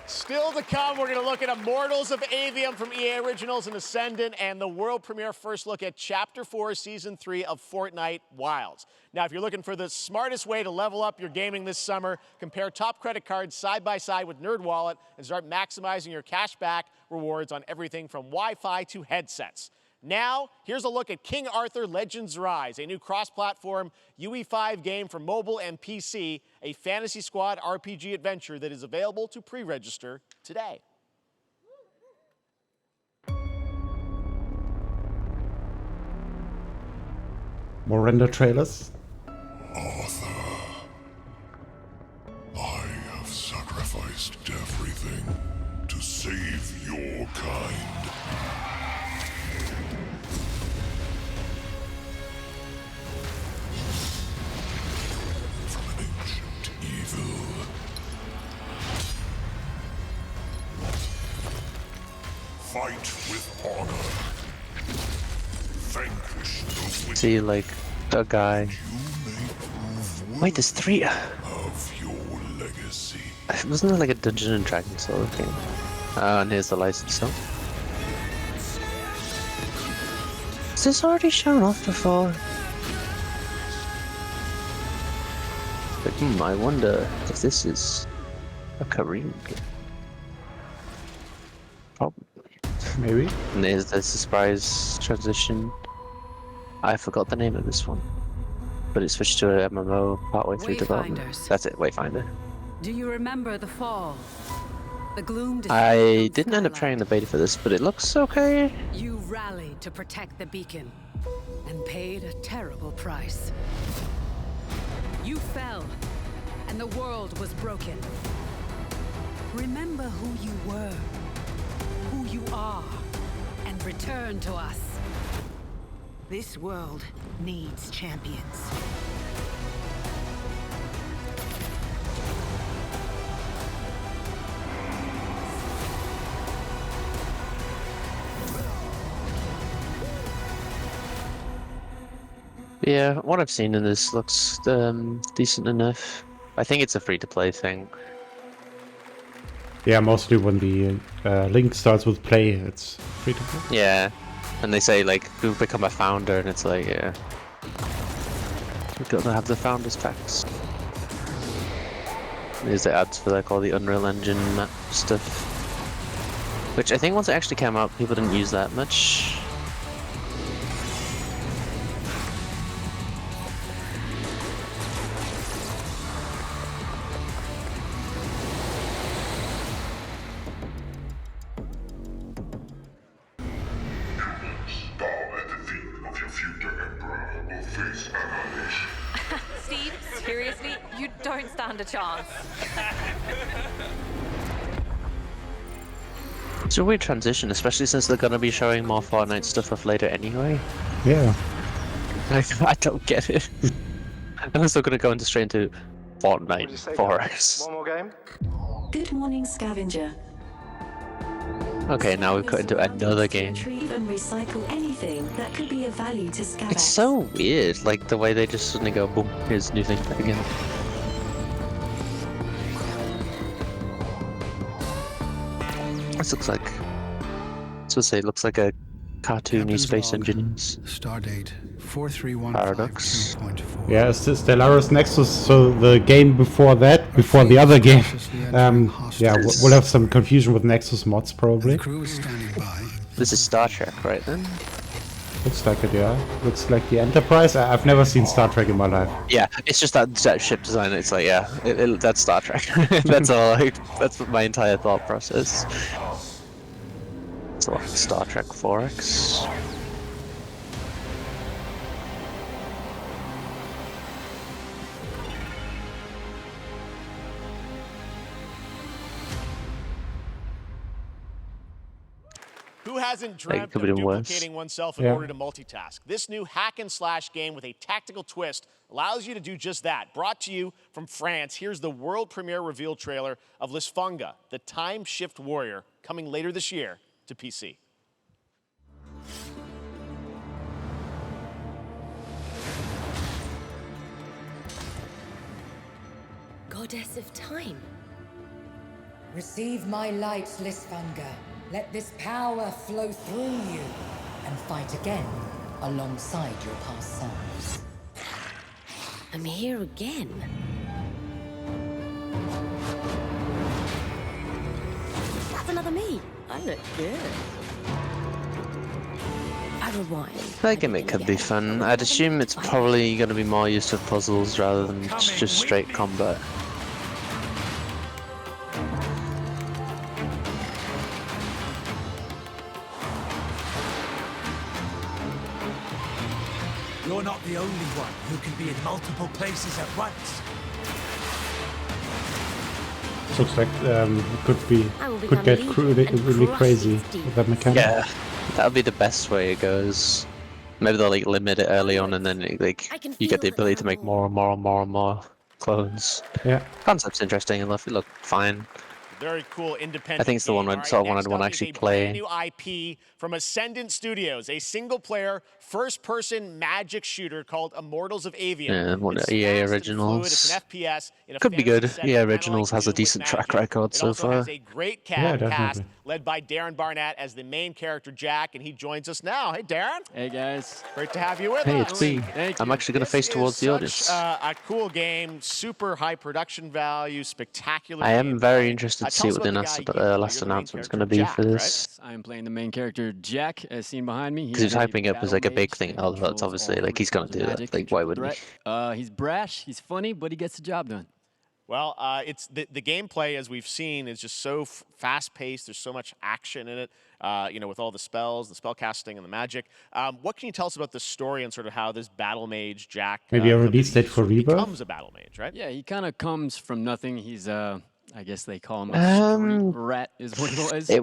Still to come, we're going to look at Immortals of Avium from EA Originals and Ascendant, and the world premiere first look at Chapter 4, Season 3 of Fortnite Wilds. Now, if you're looking for the smartest way to level up your gaming this summer, compare top credit cards side by side with NerdWallet and start maximizing your cash back rewards on everything from Wi-Fi to headsets. Now, here's a look at King Arthur Legends Rise, a new cross-platform UE5 game for mobile and PC, a Fantasy Squad RPG adventure that is available to pre-register today. More render trailers. Arthur, I have sacrificed everything to save your kind. Fight with honor. Vanquish the wicked. See, like, a guy. Wait, there's 3. Of your legacy. Wasn't there like a Dungeons and Dragons sort of thing? And here's the license. So. Is this already shown off before? But I wonder if this is a Korean game. Probably. Maybe. And there's the surprise transition. I forgot the name of this one, but it switched to a MMO partway through development. That's it, Wayfinder. Do you remember the fall? The gloom. I didn't end up trying the beta for this, but it looks okay. You rallied to protect the beacon, and paid a terrible price. You fell, and the world was broken. Remember who you were, who you are, and return to us. This world needs champions. Yeah, what I've seen in this looks decent enough. I think it's a free-to-play thing. Yeah, mostly when the link starts with play, it's free to play. Yeah, and they say like, who become a founder, and it's like, yeah, we've got to have the founders packs. There's the ads for like all the Unreal Engine map stuff, which I think once it actually came out, people didn't use that much. Steve, seriously, you don't stand a chance. It's a weird transition, especially since they're gonna be showing more Fortnite stuff off later anyway. Yeah. I don't get it. I'm still gonna go into straight into Fortnite 4X. One more game? Good morning, scavenger. Okay, now we've got into another game. Retrieve and recycle anything that could be of value to Scavex. It's so weird, like the way they just suddenly go, boom, here's new thing again. This looks like, it looks like a cartoony Space Engineers. Stardate 431 Paradox. Yeah, it's the Stellaris Nexus, so the game before that, before the other game. Yeah, we'll have some confusion with Nexus mods probably. This is Star Trek, right then? Looks like it, yeah. Looks like the Enterprise. I've never seen Star Trek in my life. Yeah, it's just that ship design. It's like, yeah, that's Star Trek. That's all. That's my entire thought process. It's like Star Trek 4X. Who hasn't Like, dreamt could of be even worse. duplicating oneself in Yeah. order to multitask? This new hack and slash game with a tactical twist allows you to do just that. Brought to you from France, here's the world premiere reveal trailer of Lisfunga, the Time Shift Warrior, coming later this year to PC. Goddess of Time. Receive my light, Lisfunga. Let this power flow through you and fight again alongside your past selves. I'm here again. That's another me. I look good. I rewind. That gimmick could be fun. I'd assume it's probably going to be more used for puzzles rather than just straight combat. You're not the only one who can be in multiple places at once. This looks like could get really crazy with that mechanic. Yeah, that'll be the best way it goes. Maybe they'll like limit it early on, and then you get the ability to make more and more and more and more clones. Yeah, concept's interesting enough. It looked fine. Very cool independent. I think it's the one I game. sort of Alright, wanted to next up actually is a play. brand new IP from Ascendant Studios, a single-player, first-person magic shooter called Immortals of Avium. Yeah, one of It's EA fast and originals. fluid, it's an FPS in a Could be fantasy good. setting, EA kinda Originals like has a Doom with decent track magic. record It so also far. has a great Yeah, cast definitely. led by Darren Barnett as the main character Jack, and he joins us now. Hey, Darren. Hey, guys. Great to have you with Hey, us. it's me. I'm actually going to face towards the audience. A cool game, super high production value, spectacular. I am very interested to tell see us what the about the guy you last You're the main announcement's going to character, be Jack, for right? this. I'm playing the main character Jack, as seen behind me. Because he's a hyping up as like a battle big mage thing. that Oh, that's controls obviously all like he's going to forms do of it. magic, Like, why triple wouldn't he? threat. He's brash, he's funny, but he gets the job done. Well, it's the gameplay, as we've seen, is just so fast-paced. There's so much action in it, with all the spells, the spell casting, and the magic. What can you tell us about the story and sort of how this battle mage, Jack, maybe a release date for Rebirth. becomes a battle mage, right? Yeah, he kind of comes from nothing. He's I guess they call him a street rat, is what it was. It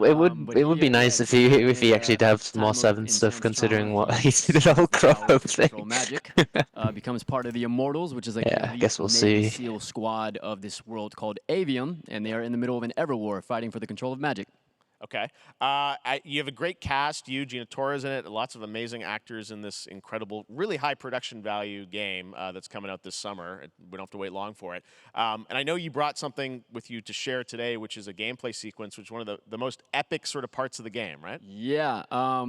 would be nice if he actually did have some more Seven stuff, considering what he did a whole crop of things. Magic becomes part of the Immortals, which is like Yeah, the I guess we'll Navy see. SEAL squad of this world called Avium, and they are in the middle of an ever war fighting for the control of magic. Okay. You have a great cast. You, Gina Torres in it. Lots of amazing actors in this incredible, really high production value game that's coming out this summer. We don't have to wait long for it. And I know you brought something with you to share today, which is a gameplay sequence, which is one of the most epic sort of parts of the game, right? Yeah,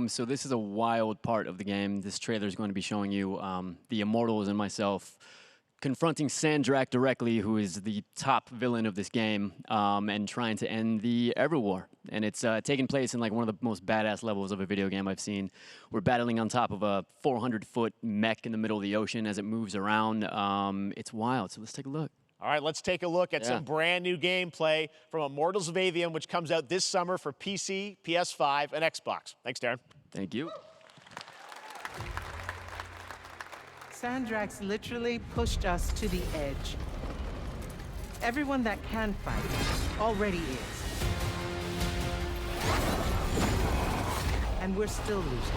so this is a wild part of the game. This trailer is going to be showing you the Immortals and myself confronting Sandrak directly, who is the top villain of this game, and trying to end the Everwar. And it's taking place in like one of the most badass levels of a video game I've seen. We're battling on top of a 400-foot mech in the middle of the ocean as it moves around. It's wild, so let's take a look. All right, let's take a look at some brand new gameplay from Immortals of Avium, which comes out this summer for PC, PS5, and Xbox. Thanks, Darren. Thank you. Sandrax literally pushed us to the edge. Everyone that can fight already is. And we're still losing.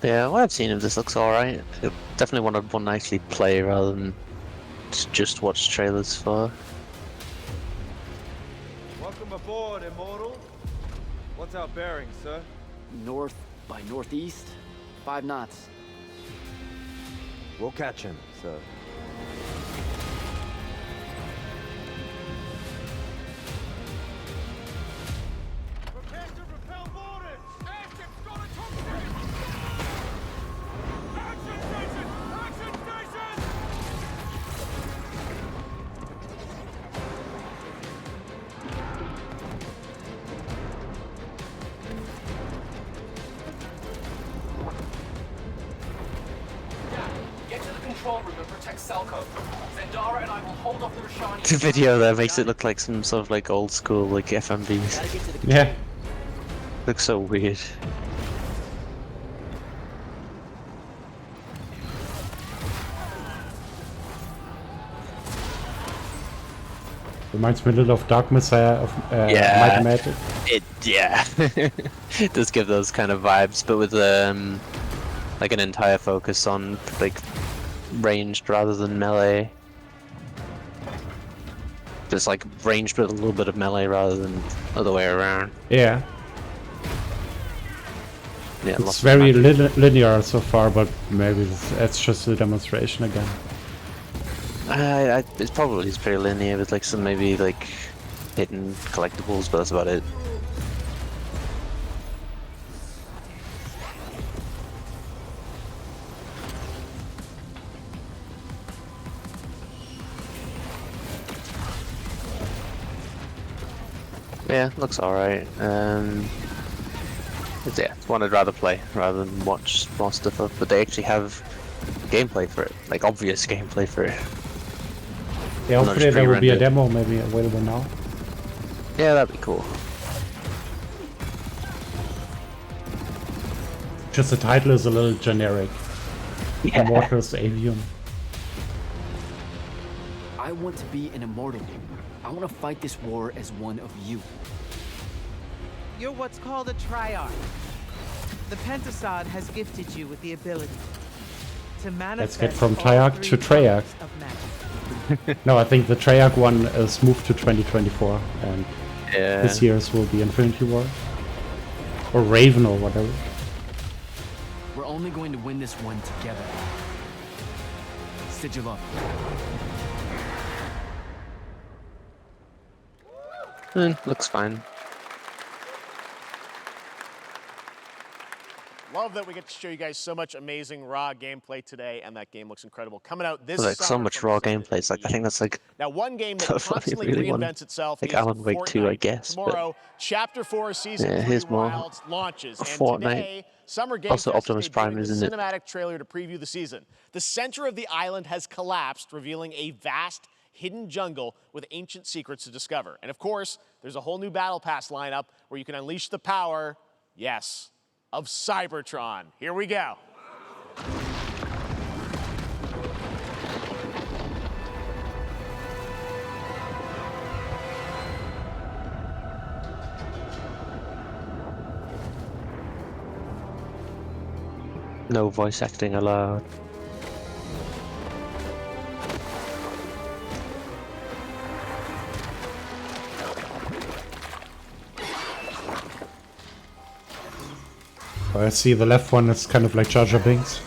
Yeah, what I've seen of this looks alright. Definitely one I'd want to actually play rather than just watch trailers for. Welcome aboard, Immortal. What's our bearing, sir? North by northeast, 5 knots. We'll catch him, sir. Prepare to repel boarders! Airship's got a toxic! Action station! Action station! control room and protect Selco. Zendara and I will hold off the Rashani. The video there makes it look like some sort of like old school like FMV. Yeah. Looks so weird. Reminds me a little of Dark Messiah of Might and Magic. It does give those kind of vibes, but with like an entire focus on like ranged rather than melee. Just like ranged with a little bit of melee rather than other way around. Yeah. Yeah, it's very linear so far, but maybe it's just a demonstration again. It's probably pretty linear with like some maybe like hidden collectibles, but that's about it. Yeah, looks alright. Yeah, it's one I'd rather play rather than watch more stuff up, but they actually have gameplay for it, like obvious gameplay for it. Yeah, hopefully there will be a demo maybe available now. Yeah, that'd be cool. Just the title is a little generic. Yeah. Immortals Avium. I want to be an immortal. I want to fight this war as one of you. You're what's called a triarch. The Pentasod has gifted you with the ability to manifest. Let's get from Triarch to Treyarch. No, I think the Treyarch one is moved to 2024, and this year's will be Infinity War. Or Raven or whatever. We're only going to win this one together. Sigil up. Looks fine. Love that we get to show you guys so much amazing raw gameplay today, and that game looks incredible. Coming out this Like so much raw gameplay. It's like I think that's like now one game that constantly reinvents itself. Like is Alan Wake 2, I guess. Tomorrow, Chapter 4 Season 3 here's more. Wilds launches, and Fortnite. today, Summer Game Also, Fest Optimus is Prime debuting is the in it. cinematic trailer to preview the season. The center of the island has collapsed, revealing a vast hidden jungle with ancient secrets to discover. And of course, there's a whole new Battle Pass lineup where you can unleash the power, yes, of Cybertron. Here we go. No voice acting allowed. I see the left one is kind of like Jar Jar Binks.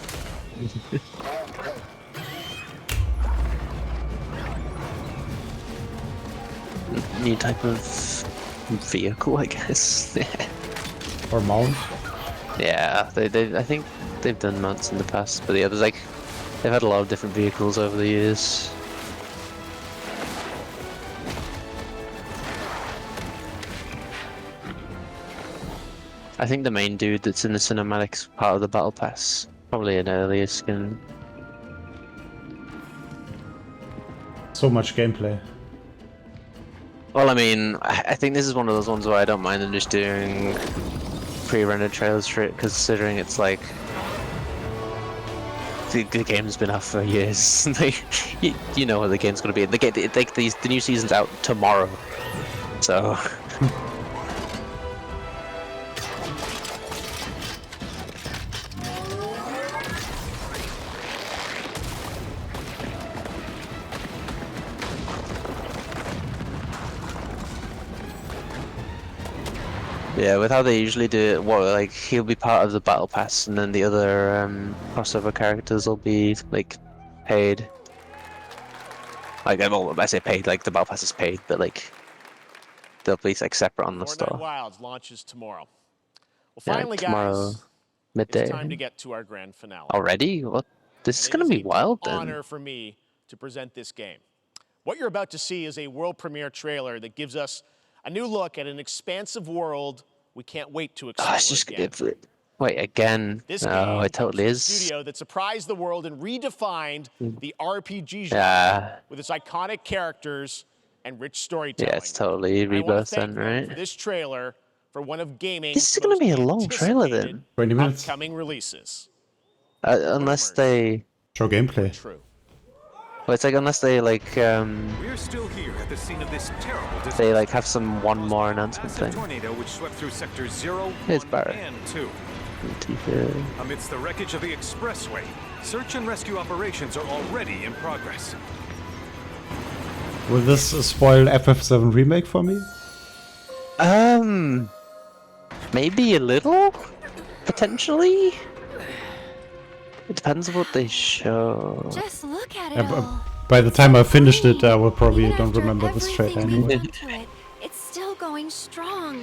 New type of vehicle, I guess. Or mount. Yeah, I think they've done mounts in the past, but yeah, there's like they've had a lot of different vehicles over the years. I think the main dude that's in the cinematics part of the Battle Pass, probably an earlier skin. So much gameplay. Well, I mean, I think this is one of those ones where I don't mind them just doing pre-rendered trailers for it, considering it's like the game's been out for years. you know what the game's gonna be. The new season's out tomorrow, so. Yeah, with how they usually do it, like he'll be part of the battle pass, and then the other crossover characters will be like paid. Like, well, I say paid, like the battle pass is paid, but like they'll be like separate on the Fortnite store. Wilds launches tomorrow. Well, Yeah, finally, tomorrow, guys, midday. it's time to get to our grand finale. Already? What? This is gonna be wild then. Honor for me to present this game. What you're about to see is a world premiere trailer that gives us a new look at an expansive world we can't wait to explore It's just again. Wait, again? This Oh, game it totally comes is. from a studio that surprised the world and redefined the RPG genre Yeah. with its iconic characters and rich storytelling. Yeah, it's totally And I want Rebirth to thank then, them right? for this trailer for one of gaming's This is gonna most be a long trailer then. 20 minutes. upcoming releases. Unless they show gameplay. True. Well, it's like unless they like We're still here at the scene of this terrible disaster. they like have some one more announcement Massive thing. tornado which swept through sectors 0, Here's 1, Barrett. and 2. Yeah. Amidst the wreckage of the expressway, search and rescue operations are already in progress. Will this spoil FF7 remake for me? Maybe a little, potentially. It depends on what they show. Just look at Yeah, it all. by the time I finished it, I will probably don't remember this trailer Everything we anymore. put into it, it's still going strong.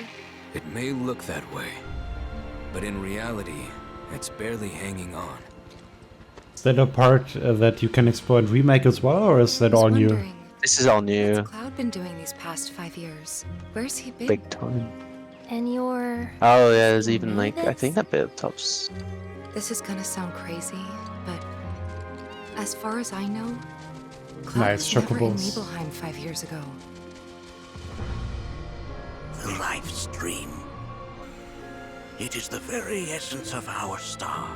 It may look that way, but in reality, it's barely hanging on. Is that a part that you can explore in remake as well, or is that all new? This is all new. What's Cloud been doing these past 5 years? Where's he been? Big time. And you're... Oh yeah, there's even like I think that bit of tops. This is gonna sound crazy, but as far as I know, Cloud Nice was never in chocobo's. Nibelheim 5 years ago. The life stream. It is the very essence of our star.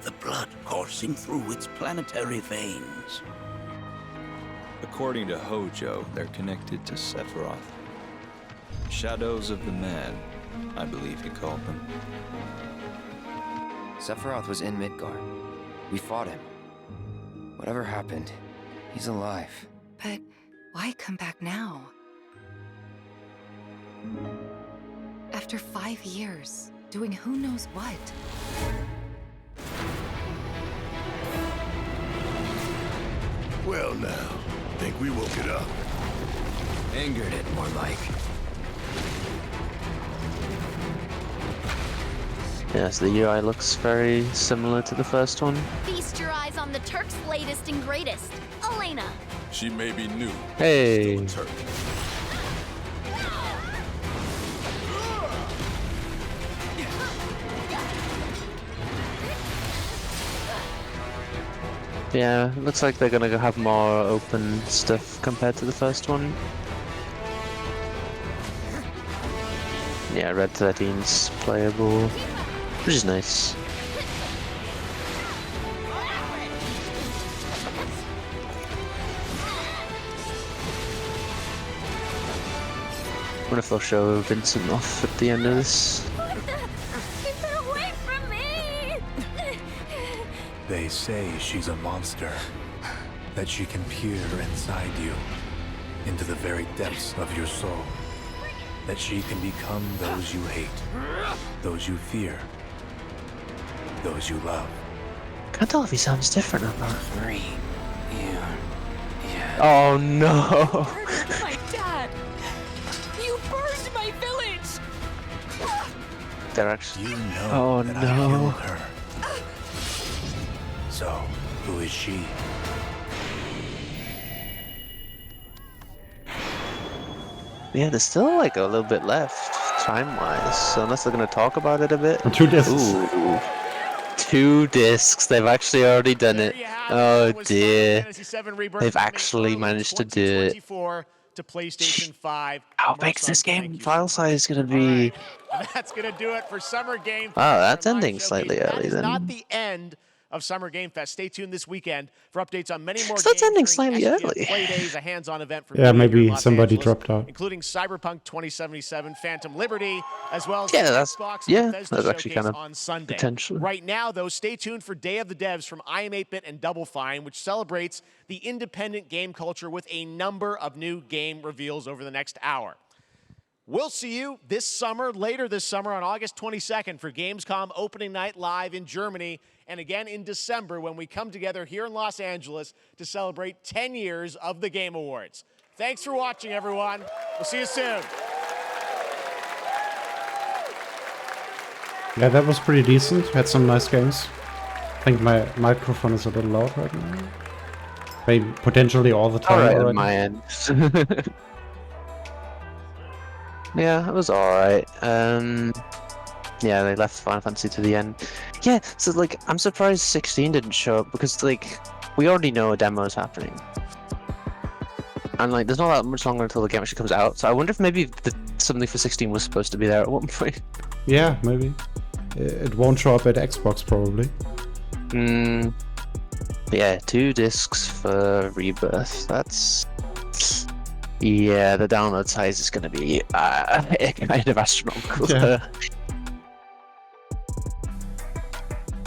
The blood coursing through its planetary veins. According to Hojo, they're connected to Sephiroth. Shadows of the Man, I believe he called them. Sephiroth was in Midgard. We fought him. Whatever happened, he's alive. But why come back now? After 5 years, doing who knows what? Well now, think we woke it up. Angered it, more like. Yes, the UI looks very similar to the first one. Feast your eyes on the Turk's latest and greatest, Elena. She may be new. Hey. Still a Turk. Yeah, it looks like they're gonna have more open stuff compared to the first one. Yeah, Red 13's playable, which is nice. What if they'll show Vincent off at the end of this? Keep her away from me! They say she's a monster, that she can peer inside you, into the very depths of your soul, that she can become those you hate, those you fear, those you love. Can't tell if he sounds different or not. Yeah. Oh no! My dad! You burned my village! They're actually. You know Oh that I no! killed her. So, who is she? Yeah, there's still like a little bit left, time-wise, so unless they're gonna talk about it a bit. 2 discs. Ooh. 2 discs, they've actually already done it. Oh dear. They've actually managed to do it. To PlayStation 5. How big's this game file size gonna be? That's gonna do it for Summer Game Fest. Oh, that's our live ending showcase. slightly That early is then. not the end of Summer Game Fest. Stay tuned this weekend for updates on many more So that's games ending during slightly XTgamer early. Play Days, a hands-on event for Yeah, media here in maybe Los somebody Angeles, dropped out. including Cyberpunk 2077, Phantom Liberty, as well as Yeah, the that's- Xbox yeah, and Bethesda that's actually showcase kind of on Sunday. potential. Right now, though, stay tuned for Day of the Devs from IM8bit and Double Fine, which celebrates the independent game culture with a number of new game reveals over the next hour. We'll see you this summer, later this summer on August 22nd for Gamescom opening night live in Germany, and again in December when we come together here in Los Angeles to celebrate 10 years of the Game Awards. Thanks for watching, everyone. We'll see you soon. Yeah, that was pretty decent. Had some nice games. I think my microphone is a little loud right now. Maybe potentially all the time. Alright already. on my end. Yeah, it was alright. Yeah, they left Final Fantasy to the end. Yeah, so like I'm surprised 16 didn't show up because like we already know a demo is happening. And like there's not that much longer until the game actually comes out. So I wonder if maybe something for 16 was supposed to be there at one point. Yeah, maybe. It won't show up at Xbox probably. Yeah, 2 discs for Rebirth. That's... Yeah, the download size is going to be kind of astronomical. Yeah.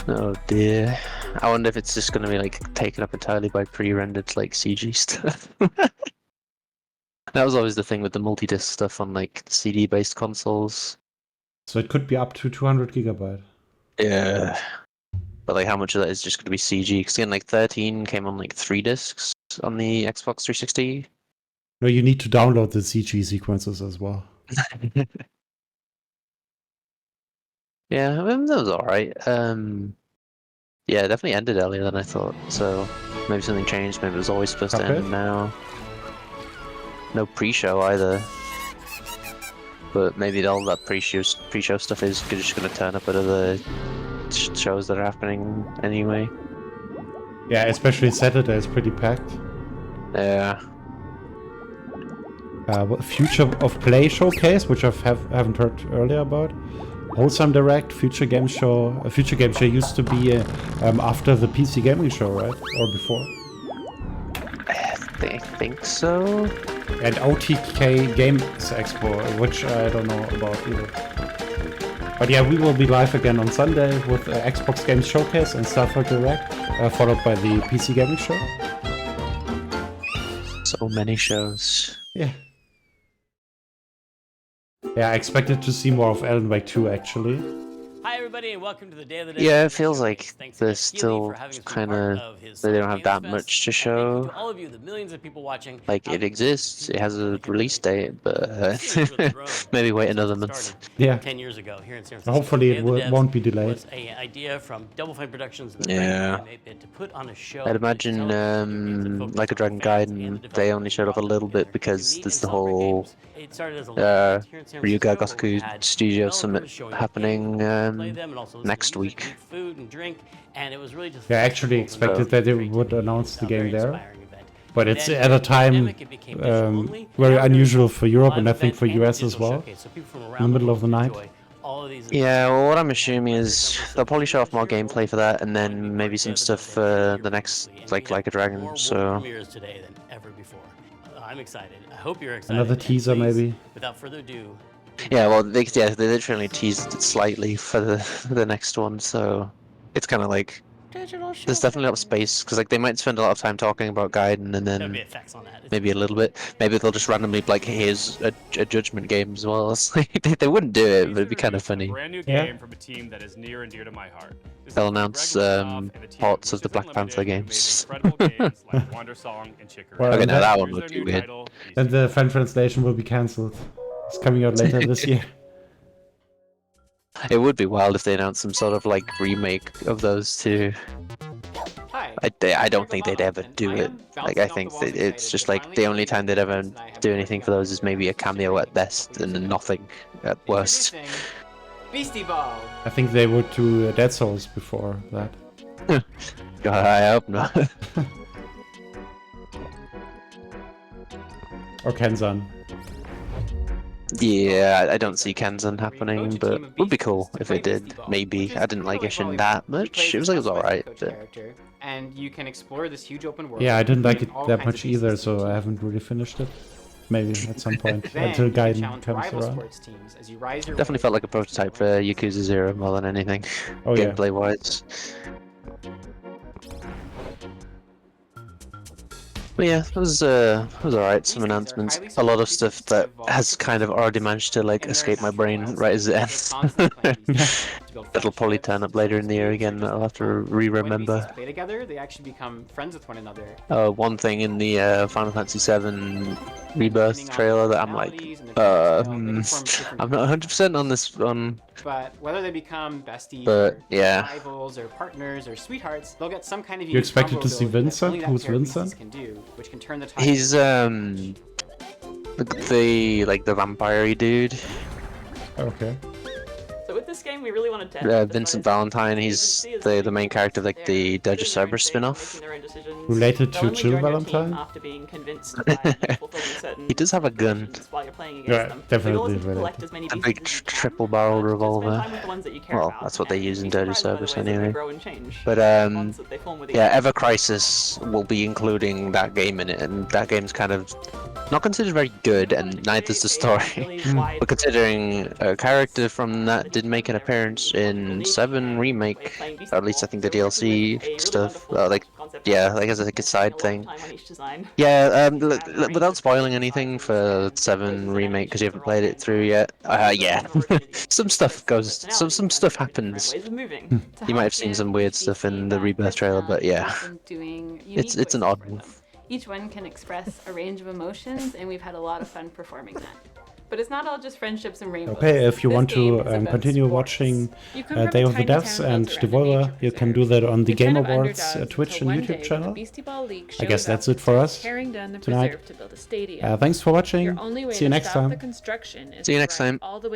Oh dear. I wonder if it's just going to be like taken up entirely by pre-rendered like CG stuff. That was always the thing with the multi-disc stuff on like CD-based consoles. So it could be up to 200 gigabyte. Yeah. But like how much of that is just going to be CG? Because again, like 13 came on like 3 discs on the Xbox 360. No, you need to download the CG sequences as well. Yeah, I mean, that was alright. Yeah, it definitely ended earlier than I thought, so maybe something changed, maybe it was always supposed to end now. No pre-show either. But maybe all that pre-show stuff is just going to turn up at other shows that are happening anyway. Yeah, especially Saturday is pretty packed. Yeah. Future of Play showcase, which I haven't heard earlier about. Wholesome Direct, Future Game Show. Future Game Show used to be after the PC Gaming Show, right? Or before? I think so. And OTK Games Expo, which I don't know about either. But yeah, we will be live again on Sunday with Xbox Games Showcase and Star Direct, followed by the PC Gaming Show. So many shows. Yeah. Yeah, I expected to see more of Alan Wake 2 actually. Hi everybody and welcome to the Day of the Dead. Yeah, it feels like there's still kind of they don't have that much to show. All of you, the millions of people watching. Like it exists, it has a release date, but maybe wait another month. Yeah. 10 years ago here in San Francisco. Hopefully it won't be delayed. Was an idea from Double Fine Productions and Yeah. to put on a show. I'd imagine like a Dragon Gaiden, they only showed up a little bit because there's the whole Ryuga Gotoku Studio Summit happening next week. Food and drink, and it was really just I actually expected that they would announce the game there. But it's at a time very unusual for Europe and I think for US as well. In the middle of the night. Yeah, well what I'm assuming is they'll probably show off more gameplay for that and then maybe some stuff for the next like a Dragon, so today than ever before. I'm excited. I hope you're excited. Another teaser maybe. Without further ado. Yeah, well they literally teased it slightly for the next one, so it's kind of like there's definitely a lot of space because like they might spend a lot of time talking about Gaiden and then maybe a little bit. Maybe they'll just randomly be like, here's a Judgment game as well. It's like, they wouldn't do it, but it'd be kind of funny. Brand new game from a team that is near and dear to my heart. They'll announce ports of the Black Panther games. Well, okay, now that one would be weird. And the fan translation will be cancelled. It's coming out later this year. It would be wild if they announced some sort of like remake of those two. I don't think they'd ever do it. Like I think that it's just like the only time they'd ever do anything for those is maybe a cameo at best and then nothing at worst. Beastie Ball. I think they would do Dead Souls before that. God, I hope not. Or Kenzan. Yeah, I don't see Kenzan happening, but it would be cool if it did. Maybe. I didn't like Ishin that much. It was alright. But... And you can explore this huge open world. Yeah, I didn't like it that much either, so I haven't really finished it. Maybe at some point until Gaiden comes around. Definitely felt like a prototype for Yakuza 0 more than anything, gameplay wise. But yeah, it was alright, some announcements. A lot of stuff that has kind of already managed to like escape my brain right as it ends. It'll probably turn up later in the year again, I'll have to re-remember. Play together, they actually become friends with one another. One thing in the Final Fantasy VII Rebirth trailer that I'm like, I'm not 100% on this one. But whether they become besties, or rivals, or partners, or sweethearts, they'll get some kind of. You expected to see Vincent? Who's Vincent? Can do, which can turn the He's the vampire-y dude. Okay. So with this game, we really want to Vincent Valentine, he's the main character of like the Dirge of Cerberus spin-off. Related to They'll only Jill join your Valentine? team after being convinced by fulfilling certain He does have a gun. while you're playing against Yeah, them. definitely The goal is to related. collect as many A pieces big triple-barrel revolver. time with the ones that you care Well, about, that's what they and use in be Dirge of surprised by the Cerberus ways that they anyway. grow and change. But Bonds that they form with each yeah, other. Ever Crisis will be including that game in it, and that game's kind of not considered very good, and neither's the story. But considering a character from that did make an appearance in 7 Remake, or at least I think the DLC stuff, like, yeah, like as like a side thing. Yeah, without spoiling anything for 7 Remake, because you haven't played it through yet, yeah, some stuff some stuff happens. You might have seen some weird stuff in the Rebirth trailer, but yeah, it's an odd one. Each one can express a range of emotions, and we've had a lot of fun performing that. But it's not all just friendships and rainbows. Okay, if you This want game to is about continue sports. watching You come from Day a of the tiny Devs town and built around a Devolver, nature you can preserve. do that on the You're Game kind of Awards underdogs Twitch until and one day YouTube when the channel. Beastie Ball League I guess shows that's up it for and us starts tearing down the tonight. preserve to build a stadium. Thanks for watching. Your only way See you to next stop time. the construction is See you to next ride time. all the way